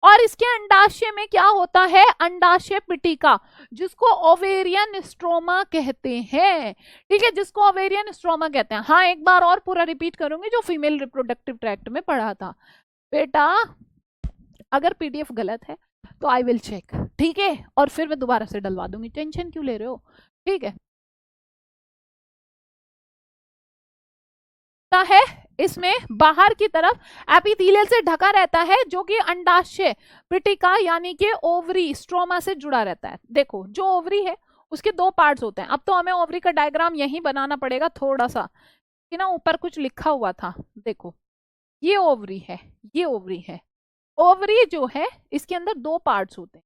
और इसके अंडाशय में क्या होता है? अंडाशय पिटिका, जिसको ओवेरियन स्ट्रोमा कहते हैं। ठीक है, जिसको ओवेरियन स्ट्रोमा कहते हैं। हाँ एक बार और पूरा रिपीट करूंगी जो फीमेल रिप्रोडक्टिव ट्रैक्ट में पढ़ा था। बेटा अगर पीडीएफ गलत है तो आई विल चेक, ठीक है, और फिर मैं दोबारा से डलवा दूंगी, टेंशन क्यों ले रहे हो? ठीक है, है इसमें बाहर की तरफ एपिथेलियल से ढका रहता है जो कि अंडाशय पिटिका यानी कि ओवरी स्ट्रोमा से जुड़ा रहता है। देखो जो ओवरी है उसके दो पार्ट्स होते हैं। अब तो हमें ओवरी का डायग्राम यही बनाना पड़ेगा थोड़ा सा, कि ना ऊपर कुछ लिखा हुआ था। देखो ये ओवरी है, ये ओवरी है। ओवरी जो है इसके अंदर दो पार्ट्स होते हैं।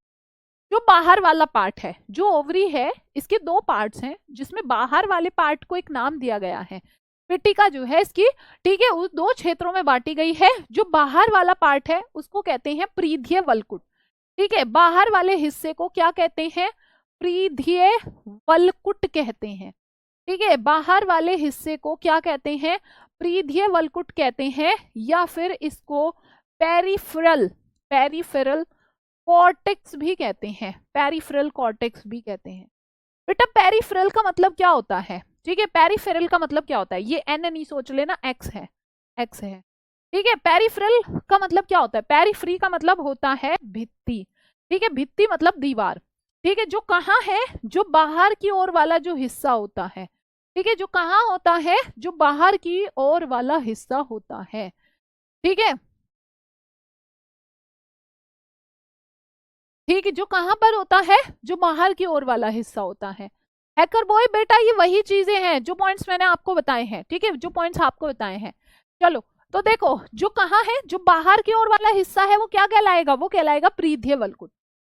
जो बाहर वाला पार्ट है, जो ओवरी है, इसके दो पार्ट्स हैं जिसमें बाहर वाले पार्ट को एक नाम दिया गया है, पिटिका जो है इसकी, ठीक है, उस दो क्षेत्रों में बांटी गई है। जो बाहर वाला पार्ट है उसको कहते हैं प्रीधिय वलकुट। ठीक है, बाहर वाले हिस्से को क्या कहते हैं? परिधीय वलकुट कहते हैं। ठीक है, बाहर वाले हिस्से को क्या कहते हैं? परिधीय वलकुट कहते हैं, या फिर इसको पेरिफेरल पेरिफेरल कॉर्टेक्स भी कहते हैं। पेरिफेरल कॉर्टेक्स भी कहते हैं। बेटा पेरिफेरल का मतलब क्या होता है? ठीक है, पेरिफेरल का मतलब क्या होता है? ये एन नहीं सोच लेना, एक्स है, एक्स है। ठीक है, पेरिफेरल का मतलब क्या होता है? पेरिफ्री का मतलब होता है भित्ति। ठीक है, भित्ति मतलब दीवार। ठीक है, जो कहाँ है? जो बाहर की ओर वाला जो हिस्सा होता है। ठीक है, जो कहाँ होता है? जो बाहर की ओर वाला हिस्सा होता है। ठीक है, ठीक है, जो कहाँ पर होता है? जो बाहर की ओर वाला हिस्सा होता है। हैकर बॉय बेटा ये वही चीजें हैं जो पॉइंट्स मैंने आपको बताए हैं। ठीक है, जो पॉइंट्स आपको बताए हैं। चलो तो देखो, जो कहाँ है? जो बाहर की ओर वाला हिस्सा है वो क्या कहलाएगा? वो कहलाएगा परिधीय वलकुट।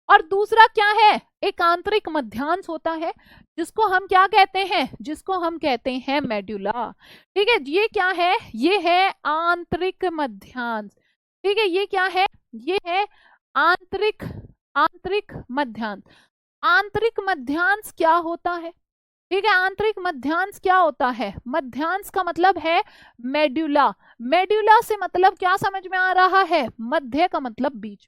और दूसरा क्या है? एक आंतरिक मध्यांश होता है, जिसको हम क्या कहते हैं? जिसको हम कहते हैं मेड्यूला। ठीक है, ये क्या है? ये है आंतरिक मध्यांश। ठीक है, ये क्या है? ये है आंतरिक आंतरिक मध्यांश। आंतरिक मध्यांश क्या होता है? ठीक है, आंतरिक मध्यांश क्या होता है? मध्यांश का मतलब है मेड्यूला। मेड्यूला से मतलब क्या समझ में आ रहा है? मध्य का मतलब बीच।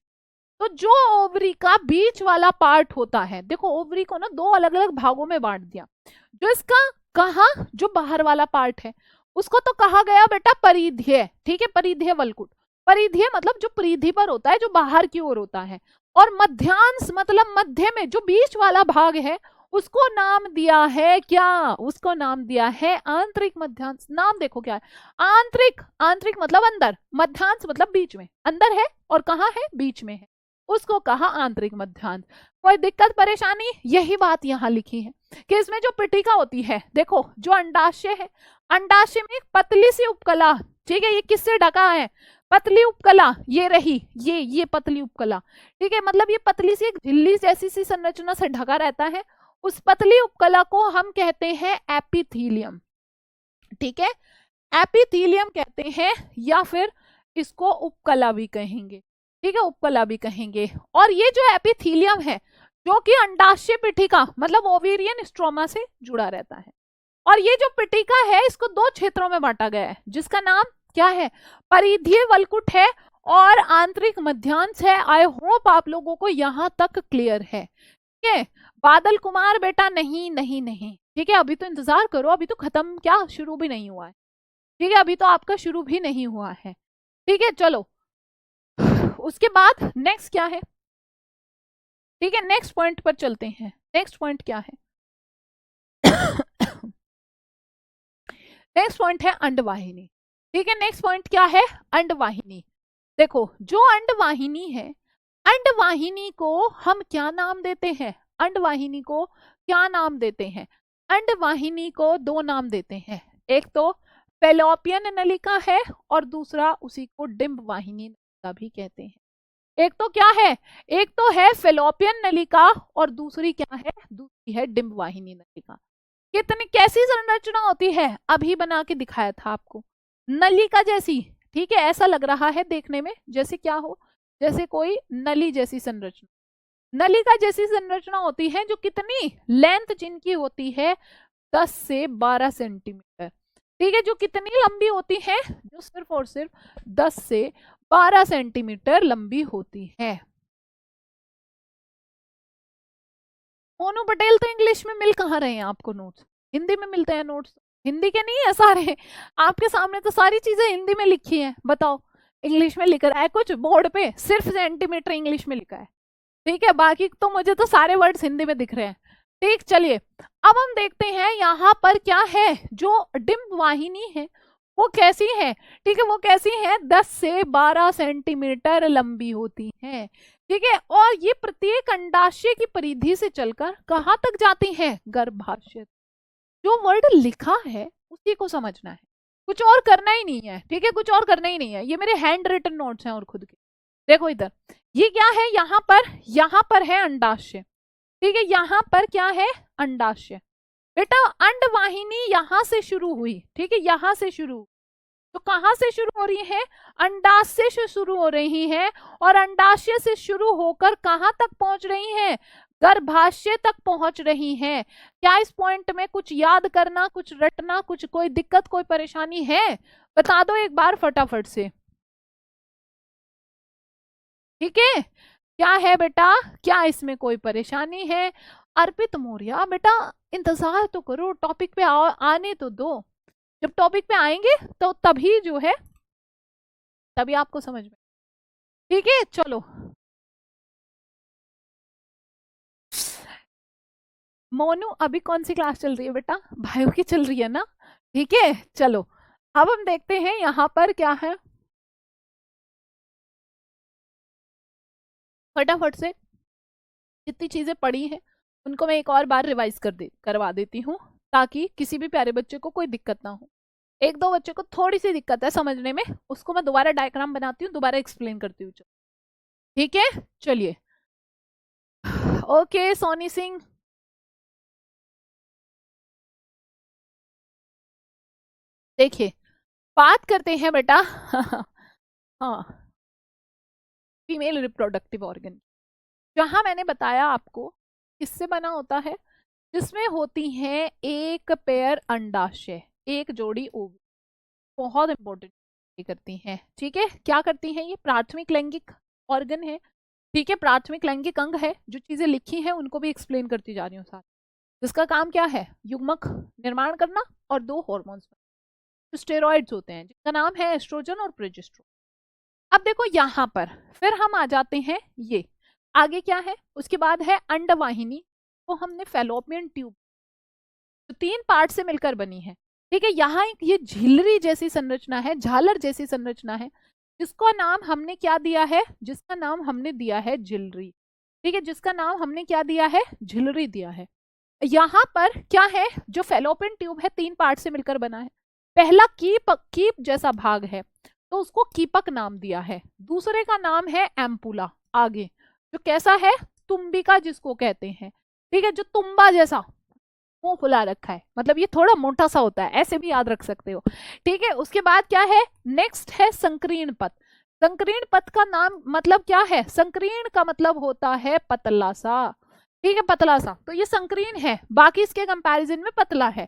तो जो ओवरी का बीच वाला पार्ट होता है, देखो ओवरी को ना दो अलग अलग भागों में बांट दिया। जो इसका कहा, जो बाहर वाला पार्ट है उसको तो कहा गया बेटा परिधीय। ठीक है, परिधीय वलकुट। परिधीय मतलब जो परिधि पर होता है, जो बाहर की ओर होता है। और मध्यांश मतलब मध्य में जो बीच वाला भाग है, उसको नाम दिया है क्या? उसको नाम दिया है आंतरिक मध्यांश। नाम देखो क्या है? आंतरिक। आंतरिक मतलब अंदर, मध्यांश मतलब बीच में, अंदर है और कहाँ है? बीच में है, उसको कहा आंतरिक मध्यांश। कोई दिक्कत परेशानी? यही बात यहाँ लिखी है कि इसमें जो पिटिका होती है, देखो जो अंडाशय है, अंडाशय में एक पतली सी उपकला। ठीक है, ये किससे ढका है? पतली उपकला। ये रही, ये पतली उपकला। ठीक है, मतलब ये पतली सी एक झिल्ली जैसी सी संरचना से ढका रहता है। उस पतली उपकला को हम कहते हैं एपिथीलियम। ठीक है, एपिथीलियम कहते हैं, या फिर इसको उपकला भी कहेंगे। ठीक है, उपकला भी कहेंगे। और ये जो एपिथीलियम है, जो कि अंडाशय पिटिका मतलब ओवेरियन स्ट्रोमा से जुड़ा रहता है। और ये जो पिटिका है, इसको दो क्षेत्रों में बांटा गया है, जिसका नाम क्या है? परिधीय वलकुट है और आंतरिक मध्यांश है। आई होप आप लोगों को यहां तक क्लियर है। ठीक है, बादल कुमार बेटा नहीं नहीं नहीं। ठीक है, अभी तो इंतजार करो, अभी तो खत्म, क्या शुरू भी नहीं हुआ है। ठीक है, अभी तो आपका शुरू भी नहीं हुआ है। ठीक है, चलो उसके बाद नेक्स्ट क्या है? ठीक है, नेक्स्ट पॉइंट पर चलते हैं। नेक्स्ट पॉइंट क्या है? नेक्स्ट पॉइंट है अंडवाहिनी। ठीक है, नेक्स्ट पॉइंट क्या है? अंडवाहिनी। देखो जो अंडवाहिनी है, अंडवाहिनी को हम क्या नाम देते हैं? अंडवाहिनी को क्या नाम देते हैं? अंडवाहिनी को दो नाम देते हैं। एक तो फेलोपियन नलिका है और दूसरा उसी को डिंब वाहिनी नलिका भी कहते हैं। एक तो क्या है? एक तो है फेलोपियन नलिका और दूसरी क्या है? दूसरी है डिंब वाहिनी नलिका। कितनी कैसी संरचना होती है? अभी बना के दिखाया था आपको, नलिका जैसी। ठीक है, ऐसा लग रहा है देखने में जैसे क्या हो? जैसे कोई नली जैसी संरचना, नलिका जैसी संरचना होती है, जो कितनी लेंथ जिनकी होती है? 10 से 12 सेंटीमीटर। ठीक है, जो कितनी लंबी होती है? जो सिर्फ और सिर्फ 10 से 12 सेंटीमीटर लंबी होती है। मोनू पटेल तो इंग्लिश में मिल कहाँ रहे हैं आपको नोट्स? हिंदी में मिलते हैं नोट्स। हिंदी के नहीं है सारे, आपके सामने तो सारी चीजें हिंदी में लिखी हैं। बताओ इंग्लिश में लिख रहा है कुछ बोर्ड पे? सिर्फ सेंटीमीटर इंग्लिश में लिखा है। ठीक है, बाकी तो मुझे तो सारे वर्ड्स हिंदी में दिख रहे हैं। ठीक, चलिए अब हम देखते हैं यहाँ पर क्या है। जो डिंब वाहिनी है वो कैसी है? ठीक है, वो कैसी है? 10 से 12 सेंटीमीटर लंबी होती है। ठीक है, और ये प्रत्येक अंडाशय की परिधि से चलकर कहाँ तक जाती है? गर्भाशय। जो वर्ड लिखा है उसी को समझना है, कुछ और करना ही नहीं है। ठीक है, कुछ और करना ही नहीं है। ये मेरे हैंड रिटन नोट्स हैं और खुद के। देखो इधर, ये क्या है? यहाँ पर है अंडाशय। ठीक है, यहाँ पर क्या है? अंडाशय। बेटा अंडवाहिनी यहाँ से शुरू हुई। ठीक है, यहाँ से शुरू, तो कहां से शुरू हो रही है? अंडाशय से शुरू हो रही है, और अंडाशय से शुरू होकर कहां तक पहुंच रही है? गर्भाशय तक पहुंच रही है। क्या इस पॉइंट में कुछ याद करना, कुछ रटना, कुछ कोई दिक्कत, कोई परेशानी है? बता दो एक बार फटाफट से। ठीक है, क्या है बेटा, क्या इसमें कोई परेशानी है? अर्पित मौर्य बेटा इंतजार तो करो, टॉपिक पे आने तो दो। जब टॉपिक पे आएंगे तो तभी जो है, तभी आपको समझ में। ठीक है, चलो। मोनू अभी कौन सी क्लास चल रही है बेटा? बायो की चल रही है ना? ठीक है, चलो अब हम देखते हैं यहाँ पर क्या है। फटाफट से जितनी चीजें पढ़ी हैं उनको मैं एक और बार रिवाइज करवा देती हूँ, ताकि किसी भी प्यारे बच्चे को कोई दिक्कत ना हो। एक दो बच्चे को थोड़ी सी दिक्कत है समझने में, उसको मैं दोबारा डायग्राम बनाती हूँ, दोबारा एक्सप्लेन करती हूँ। ठीक है, चलिए। ओके सोनी सिंह, देखिए बात करते हैं बेटा हाँ, फीमेल रिप्रोडक्टिव ऑर्गन, जहां मैंने बताया आपको किससे बना होता है, जिसमें होती हैं एक पेयर अंडाशय, एक जोड़ी ओवरी, बहुत इंपॉर्टेंट करती हैं। ठीक है, क्या करती हैं? ये प्राथमिक लैंगिक ऑर्गन है। ठीक है, प्राथमिक लैंगिक अंग है। जो चीजें लिखी हैं उनको भी एक्सप्लेन करती जा रही हूँ साथ। जिसका काम क्या है? युग्मक निर्माण करना और दो हॉर्मोन्स, जो स्टेरॉइड्स होते हैं, जिसका नाम है एस्ट्रोजन और प्रोजेस्टेरोन। अब देखो यहाँ पर फिर हम आ जाते हैं, ये आगे क्या है? उसके बाद है अंडवाहिनी, तो हमने फेलोपियन ट्यूब, तो तीन पार्ट से मिलकर बनी है। ठीक है, यहाँ एक ये झिल्ली जैसी संरचना है, झालर जैसी संरचना है, जिसका नाम हमने क्या दिया है? जिसका नाम हमने दिया है झिल्ली। ठीक है, जिसका नाम हमने क्या दिया है? झिल्ली दिया है। यहाँ पर क्या है? जो फेलोपियन ट्यूब है तीन पार्ट से मिलकर बना है। पहला कीप जैसा भाग है, तो उसको कीपक नाम दिया है। दूसरे का नाम है एम्पुला, आगे जो कैसा है? तुम्बिका जिसको कहते हैं। ठीक है, जो तुम्बा जैसा मुंह फुला रखा है, मतलब ये थोड़ा मोटा सा होता है, ऐसे भी याद रख सकते हो। ठीक है, उसके बाद क्या है? नेक्स्ट है संकीर्ण पथ। संकीर्ण पथ का नाम मतलब क्या है? संकीर्ण का मतलब होता है पतला सा। ठीक है, पतला सा, तो ये संकीर्ण है, बाकी इसके कंपैरिजन में पतला है।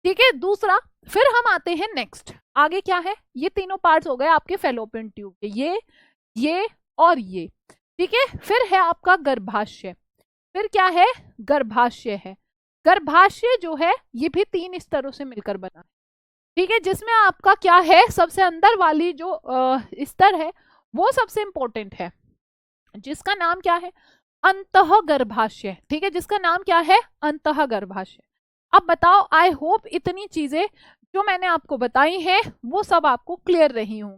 ठीक है, दूसरा। फिर हम आते हैं नेक्स्ट, आगे क्या है? ये तीनों पार्ट्स हो गए आपके फेलोपियन ट्यूब के, ये और ये। ठीक है, फिर है आपका गर्भाशय। फिर क्या है? गर्भाशय है। गर्भाशय जो है ये भी तीन स्तरों से मिलकर बना है। ठीक है, जिसमें आपका क्या है? सबसे अंदर वाली जो स्तर है वो सबसे इंपॉर्टेंट है, जिसका नाम क्या है? अंतः गर्भाशय। ठीक है, जिसका नाम क्या है? अंतः गर्भाशय। अब बताओ, आई होप इतनी चीजें जो मैंने आपको बताई हैं वो सब आपको क्लियर रही हूं।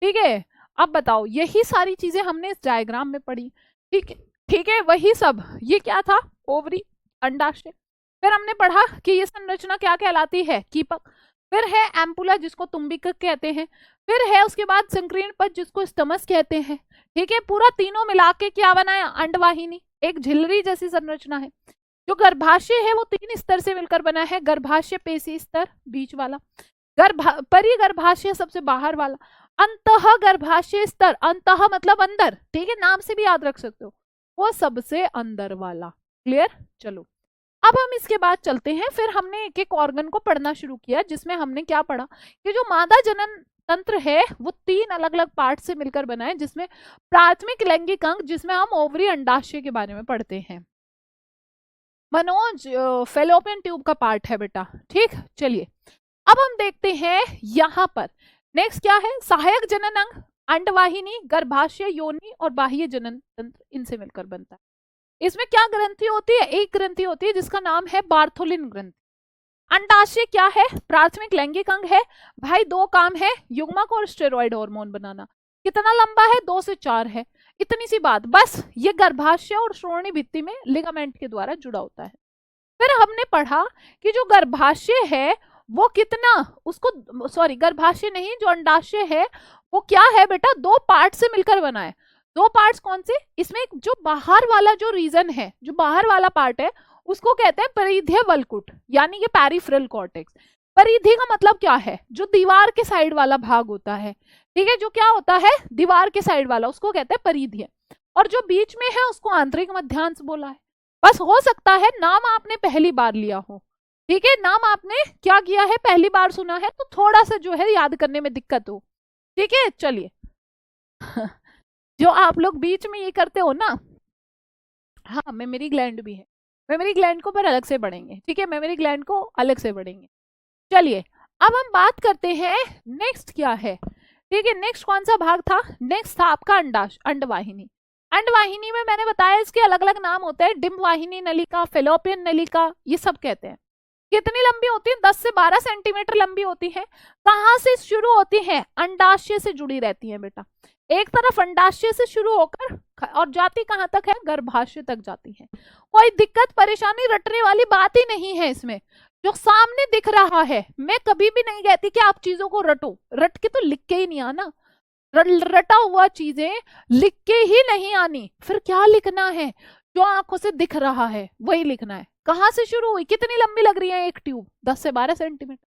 ठीक है, अब बताओ, यही सारी चीजें हमने इस डायग्राम में पढ़ी। ठीक है, ठीक है, वही सब। ये क्या था? ओवरी, अंडाशय। फिर हमने पढ़ा कि ये संरचना क्या कहलाती है? कीपक। फिर है एम्पुला जिसको तुम्बिका कहते हैं। फिर है उसके बाद संकीर्ण पथ जिसको स्तमस कहते हैं। ठीक है, पूरा तीनों मिला के क्या बनाया? अंडवाहिनी, एक झिल्ली जैसी संरचना है। जो गर्भाशय है वो तीन स्तर से मिलकर बना है। गर्भाशय पेशी स्तर बीच वाला, परिगर्भाशय सबसे बाहर वाला, अंतः गर्भाशय स्तर, अंतः मतलब अंदर, ठीक है, नाम से भी याद रख सकते हो, वो सबसे अंदर वाला। क्लियर? चलो अब हम इसके बाद चलते हैं। फिर हमने एक एक ऑर्गन को पढ़ना शुरू किया, जिसमें हमने क्या पढ़ा कि जो मादा जनन तंत्र है वो तीन अलग अलग पार्ट से मिलकर बना है, जिसमें प्राथमिक लैंगिक अंग, जिसमें हम ओवरी अंडाशय के बारे में पढ़ते हैं। मनोज फेलोपियन ट्यूब का पार्ट है बेटा। ठीक, चलिए अब हम देखते हैं यहाँ पर नेक्स्ट क्या है? सहायक जनन अंग, अंडवाहिनी, गर्भाशय, योनि और बाह्य जनन तंत्र, इनसे मिलकर बनता है। इसमें क्या ग्रंथि होती है? एक ग्रंथि होती है जिसका नाम है बार्थोलिन ग्रंथि। अंडाशय क्या है? प्राथमिक लैंगिक अंग है भाई। दो काम है, युग्मक और स्टेरॉइड हार्मोन बनाना। कितना लंबा है? 2 से 4 है। इतनी सी बात बस। ये गर्भाशय और श्रोणि भित्ति में लिगामेंट के द्वारा जुड़ा होता है। फिर हमने पढ़ा कि जो गर्भाशय है वो कितना, उसको सॉरी गर्भाशय नहीं, जो अंडाशय है वो क्या है बेटा? 2 पार्ट से मिलकर बना है। 2 पार्ट्स कौन से? इसमें जो बाहर वाला जो रीजन है, जो बाहर वाला पार्ट है, उसको कहते हैं परिधीय वलकुट, यानी कि पेरिफेरल कॉर्टेक्स। परिधि का मतलब क्या है, जो दीवार के साइड वाला भाग होता है, ठीक है, जो क्या होता है, दीवार के साइड वाला, उसको कहते हैं परिधि। और जो बीच में है उसको आंतरिक मध्यांश बोला है। बस हो सकता है नाम आपने पहली बार लिया हो, ठीक है, नाम आपने क्या किया है, पहली बार सुना है, तो थोड़ा सा जो है याद करने में दिक्कत हो, ठीक है। चलिए जो आप लोग बीच में ये करते हो ना, हाँ मेमोरी ग्लैंड भी है, मेमोरी ग्लैंड को पर अलग से पढ़ेंगे, ठीक है, मेमोरी ग्लैंड को अलग से पढ़ेंगे। चलिए अब हम बात करते हैं नेक्स्ट क्या है, ठीक है, नेक्स्ट कौन सा भाग था, नेक्स्ट था आपका अंडवाहिनी। अंडवाहिनी में मैंने बताया इसके अलग अलग नाम होते हैं, डिम्ब वाहिनी नलिका, फेलोपियन नलिका, ये सब कहते हैं। कितनी लंबी होती है, 10 से 12 सेंटीमीटर लंबी होती है। कहाँ से शुरू होती है, अंडाशय से जुड़ी रहती है बेटा, एक तरफ अंडाशय से शुरू होकर और जाती कहाँ तक है, गर्भाशय तक जाती है। कोई दिक्कत परेशानी रटने वाली बात ही नहीं है इसमें, जो सामने दिख रहा है। मैं कभी भी नहीं कहती कि आप चीजों को रटो, रट के तो लिख के ही नहीं आना, रटा हुआ चीजें लिख के ही नहीं आनी, फिर क्या लिखना है, जो आंखों से दिख रहा है वही लिखना है। कहां से शुरू हुई, कितनी लंबी लग रही है एक ट्यूब, 10 से 12 सेंटीमीटर,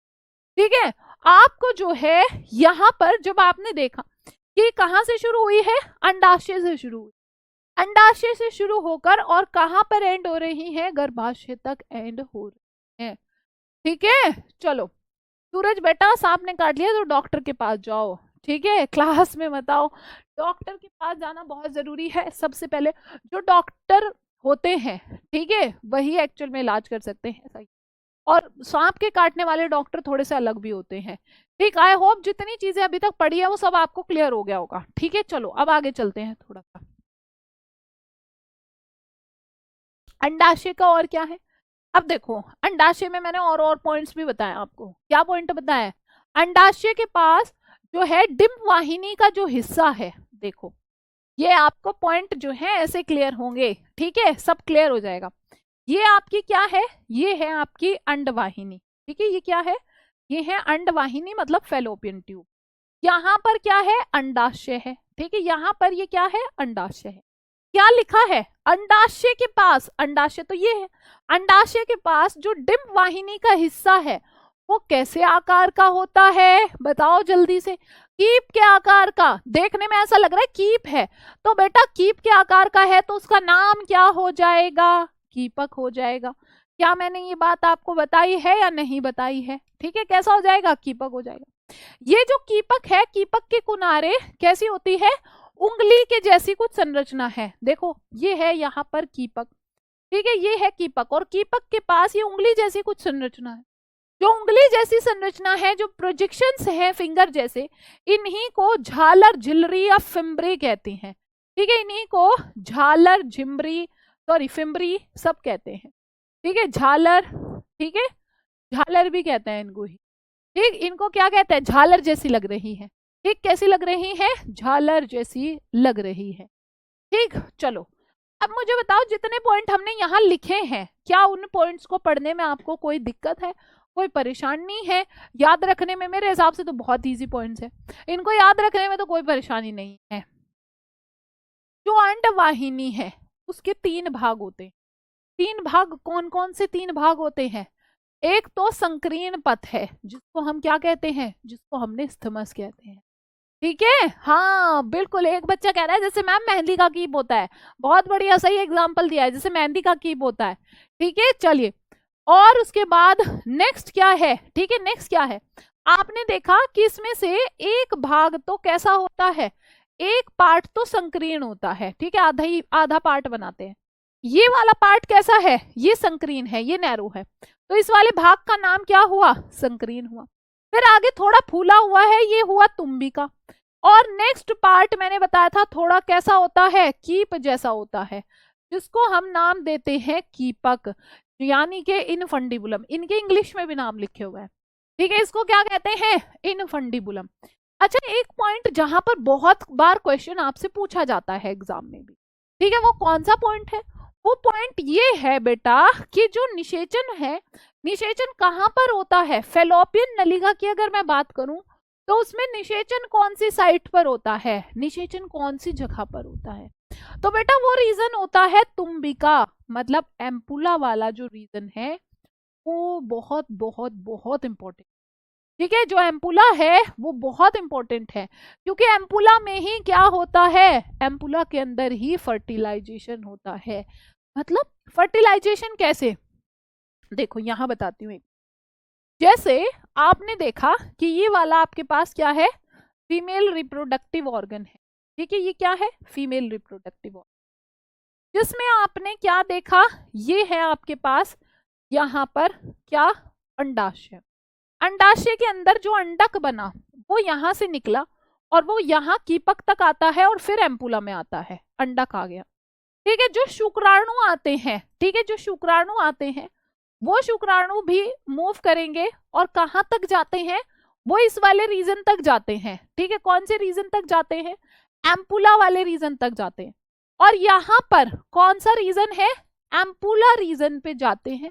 ठीक है। आपको जो है यहां पर जब आपने देखा कि कहां से शुरू हुई है, अंडाशय से शुरू हुई, अंडाशय से शुरू होकर और कहां पर एंड हो रही है, गर्भाशय तक एंड हो रही है, ठीक है। चलो सूरज बेटा सांप ने काट लिया तो डॉक्टर के पास जाओ, ठीक है, क्लास में मत आओ, डॉक्टर के पास जाना बहुत जरूरी है। सबसे पहले जो डॉक्टर होते हैं, ठीक है, वही एक्चुअल में इलाज कर सकते हैं सही, और सांप के काटने वाले डॉक्टर थोड़े से अलग भी होते हैं, ठीक। आई होप जितनी चीजें अभी तक पढ़ी है वो सब आपको क्लियर हो गया होगा, ठीक है। चलो अब आगे चलते हैं थोड़ा सा, अंडाशय का और क्या है। अब देखो अंडाशय में मैंने और पॉइंट्स भी बताए आपको, क्या पॉइंट बताया, अंडाशय के पास जो है डिम्ब वाहिनी का जो हिस्सा है, देखो ये आपको पॉइंट जो है ऐसे क्लियर होंगे, ठीक है, सब क्लियर हो जाएगा। ये आपकी क्या है, ये है आपकी अंडवाहिनी, ठीक है, ये क्या है, ये है अंडवाहिनी मतलब फेलोपियन ट्यूब। यहाँ पर क्या है, अंडाशय है, ठीक है, यहाँ पर ये क्या है, अंडाशय है। क्या लिखा है, अंडाशय के पास, अंडाशय तो ये है, अंडाशय के पास जो डिम्ब वाहिनी का हिस्सा है वो कैसे आकार का होता है, बताओ जल्दी से, कीप के आकार का। देखने में ऐसा लग रहा है कीप है, तो बेटा कीप के आकार का है तो उसका नाम क्या हो जाएगा, कीपक हो जाएगा। क्या मैंने ये बात आपको बताई है या नहीं बताई है, ठीक है, कैसा हो जाएगा, कीपक हो जाएगा। ये जो कीपक है, कीपक के किनारे कैसी होती है, उंगली के जैसी कुछ संरचना है, देखो ये है यहाँ पर कीपक, ठीक है, ये है कीपक, और कीपक के पास ये उंगली जैसी कुछ संरचना है। जो उंगली जैसी संरचना है, जो प्रोजेक्शंस है फिंगर जैसे, इन्हीं को झालर झिल्री या फिम्बरी कहते हैं, ठीक है, इन्हीं को झालर झिम्बरी सॉरी फिम्बरी सब कहते हैं, ठीक है, झालर, ठीक है, झालर भी कहते हैं इनको ही, ठीक, इनको क्या कहते हैं, झालर जैसी लग रही है, ठीक, कैसी लग रही है, झालर जैसी लग रही है, ठीक। चलो अब मुझे बताओ जितने पॉइंट हमने यहाँ लिखे हैं, क्या उन पॉइंट्स को पढ़ने में आपको कोई दिक्कत है, कोई परेशानी है, याद रखने में मेरे हिसाब से तो बहुत इजी पॉइंट्स है, इनको याद रखने में तो कोई परेशानी नहीं है। जो अंडवाहिनी है उसके 3 भाग होते हैं, 3 भाग कौन कौन से 3 भाग होते हैं, एक तो संकीर्ण पथ है जिसको हम क्या कहते हैं, जिसको हमने स्थमस कहते हैं, ठीक है, हाँ बिल्कुल। एक बच्चा कह रहा है जैसे मैम मेहंदी का कीप होता है, बहुत बढ़िया सही एग्जाम्पल दिया है, जैसे मेहंदी का कीप होता है, ठीक है। चलिए और उसके बाद नेक्स्ट क्या है, ठीक है, नेक्स्ट क्या है, आपने देखा कि इसमें से एक भाग तो कैसा होता है, एक पार्ट तो संकीर्ण होता है, ठीक है, आधा पार्ट बनाते हैं, ये वाला पार्ट कैसा है, ये संकीर्ण है, ये नैरो है, तो इस वाले भाग का नाम क्या हुआ, संकीर्ण हुआ। फिर आगे थोड़ा फूला हुआ है, ये हुआ तुम्बिका, और नेक्स्ट पार्ट मैंने बताया था थोड़ा कैसा होता है, कीप जैसा होता है, जिसको हम नाम देते हैं कीपक, यानी कि इनफंडिबुलम, इनके इंग्लिश में भी नाम लिखे हुए हैं, ठीक है, इसको क्या कहते हैं, इनफंडिबुलम। अच्छा एक पॉइंट जहां पर बहुत बार क्वेश्चन आपसे पूछा जाता है एग्जाम में भी, ठीक है, वो कौन सा पॉइंट है, वो पॉइंट ये है बेटा कि जो निषेचन है, निषेचन कहां पर होता है, फेलोपियन नलिका की अगर मैं बात करूं तो उसमें निषेचन कौन सी साइट पर होता है, निषेचन कौन सी जगह पर होता है, तो बेटा वो रीजन होता है तुम्बिका, मतलब एम्पुला वाला जो रीजन है वो बहुत बहुत बहुत इंपॉर्टेंट, ठीक है, जो एम्पुला है वो बहुत इंपॉर्टेंट है, क्योंकि एम्पुला में ही क्या होता है, एम्पुला के अंदर ही फर्टिलाइजेशन होता है। मतलब फर्टिलाइजेशन कैसे, देखो यहां बताती हूँ। जैसे आपने देखा कि ये वाला आपके पास क्या है, फीमेल रिप्रोडक्टिव ऑर्गन है। ठीक है, ये क्या है, फीमेल रिप्रोडक्टिव ऑर्गन, जिसमें आपने क्या देखा, ये है आपके पास यहाँ पर क्या, अंडाशय। अंडाशय के अंदर जो अंडक बना वो यहां से निकला और वो यहाँ कीपक तक आता है और फिर एम्पुला में आता है, अंडक आ गया। ठीक है, जो शुक्राणु आते हैं, ठीक है, जो शुक्राणु आते हैं वो शुक्राणु भी मूव करेंगे और कहां तक जाते हैं, वो इस वाले रीजन तक जाते हैं। ठीक है, कौन से रीजन तक जाते हैं, एम्पुला वाले रीजन तक जाते हैं। और यहाँ पर कौन सा रीजन है, एम्पुला रीजन पे जाते हैं।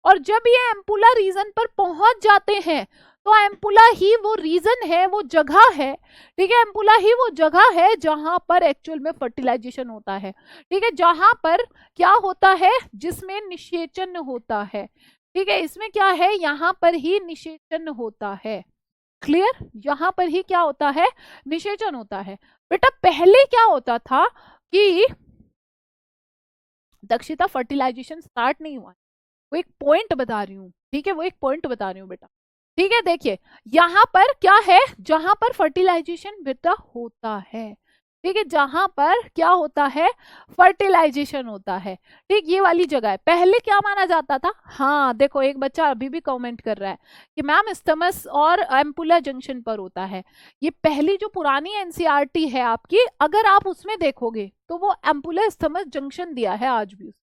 और जब ये एम्पुला रीजन पर पहुंच जाते हैं तो एम्पुला ही वो रीजन है, वो जगह है। ठीक है, एम्पुला ही वो जगह है जहां पर एक्चुअल में फर्टिलाइजेशन होता है। ठीक है, जहां पर क्या होता है, जिसमें निषेचन होता है। ठीक है, इसमें क्या है, यहां पर ही निषेचन होता है। क्लियर, यहां पर ही क्या होता है, निषेचन होता है। बेटा पहले क्या होता था कि दक्षिता फर्टिलाइजेशन स्टार्ट नहीं हुआ, वो एक पॉइंट बता रही हूँ। ठीक है, वो एक पॉइंट बता रही हूँ बेटा। ठीक है, देखिए यहां पर क्या है, जहां पर फर्टिलाइजेशन बेटा होता है। ठीक है, जहां पर क्या होता है, फर्टिलाइजेशन होता है। ठीक, ये वाली जगह है। पहले क्या माना जाता था, हाँ देखो एक बच्चा अभी भी कमेंट कर रहा है कि मैम स्टमस और एम्पुला जंक्शन पर होता है। ये पहली जो पुरानी एनसीईआरटी है आपकी, अगर आप उसमें देखोगे तो वो एम्पुला स्टमस जंक्शन दिया है आज भी,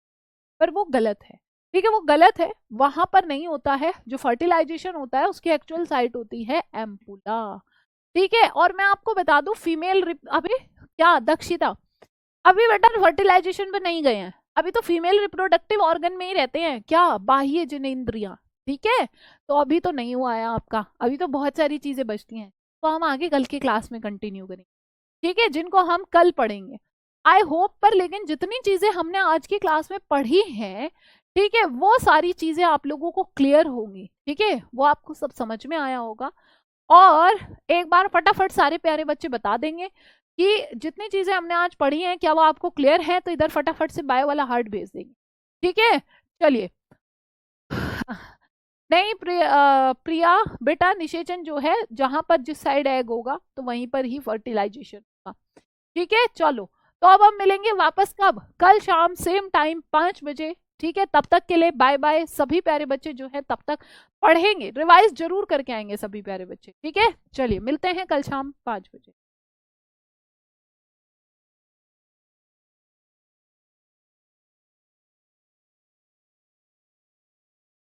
पर वो गलत है। ठीक है, वो गलत है, वहां पर नहीं होता है। जो फर्टिलाइजेशन होता है उसकी एक्चुअल साइट होती है एम्पुला। ठीक है, और मैं आपको बता दूं फीमेल अभी क्या दक्षिता, अभी बेटा फर्टिलाइजेशन पे नहीं गए हैं, अभी तो फीमेल रिप्रोडक्टिव ऑर्गन में ही रहते हैं, क्या, बाह्य जनेंद्रियां। ठीक है, तो अभी तो नहीं हुआ है आपका, अभी तो बहुत सारी चीजें बचती हैं, तो हम आगे कल की क्लास में कंटिन्यू करेंगे। ठीक है, जिनको हम कल पढ़ेंगे आई होप। पर लेकिन जितनी चीजें हमने आज की क्लास में पढ़ी हैं, ठीक है, वो सारी चीजें आप लोगों को क्लियर होंगी। ठीक है, वो आपको सब समझ में आया होगा। और एक बार फटाफट सारे प्यारे बच्चे बता देंगे कि जितनी चीजें हमने आज पढ़ी हैं क्या वो आपको क्लियर है, तो इधर फटाफट से बायो वाला हार्ट भेज देंगे। ठीक है, चलिए। नहीं प्रिया बेटा, निषेचन जो है जहां पर जिस साइड एग होगा तो वहीं पर ही फर्टिलाइजेशन होगा। ठीक है, चलो तो अब हम मिलेंगे वापस कब, कल शाम सेम टाइम 5 बजे। ठीक है, तब तक के लिए बाय बाय। सभी प्यारे बच्चे जो है तब तक पढ़ेंगे, रिवाइज जरूर करके आएंगे सभी प्यारे बच्चे। ठीक है, चलिए मिलते हैं कल शाम 5 बजे।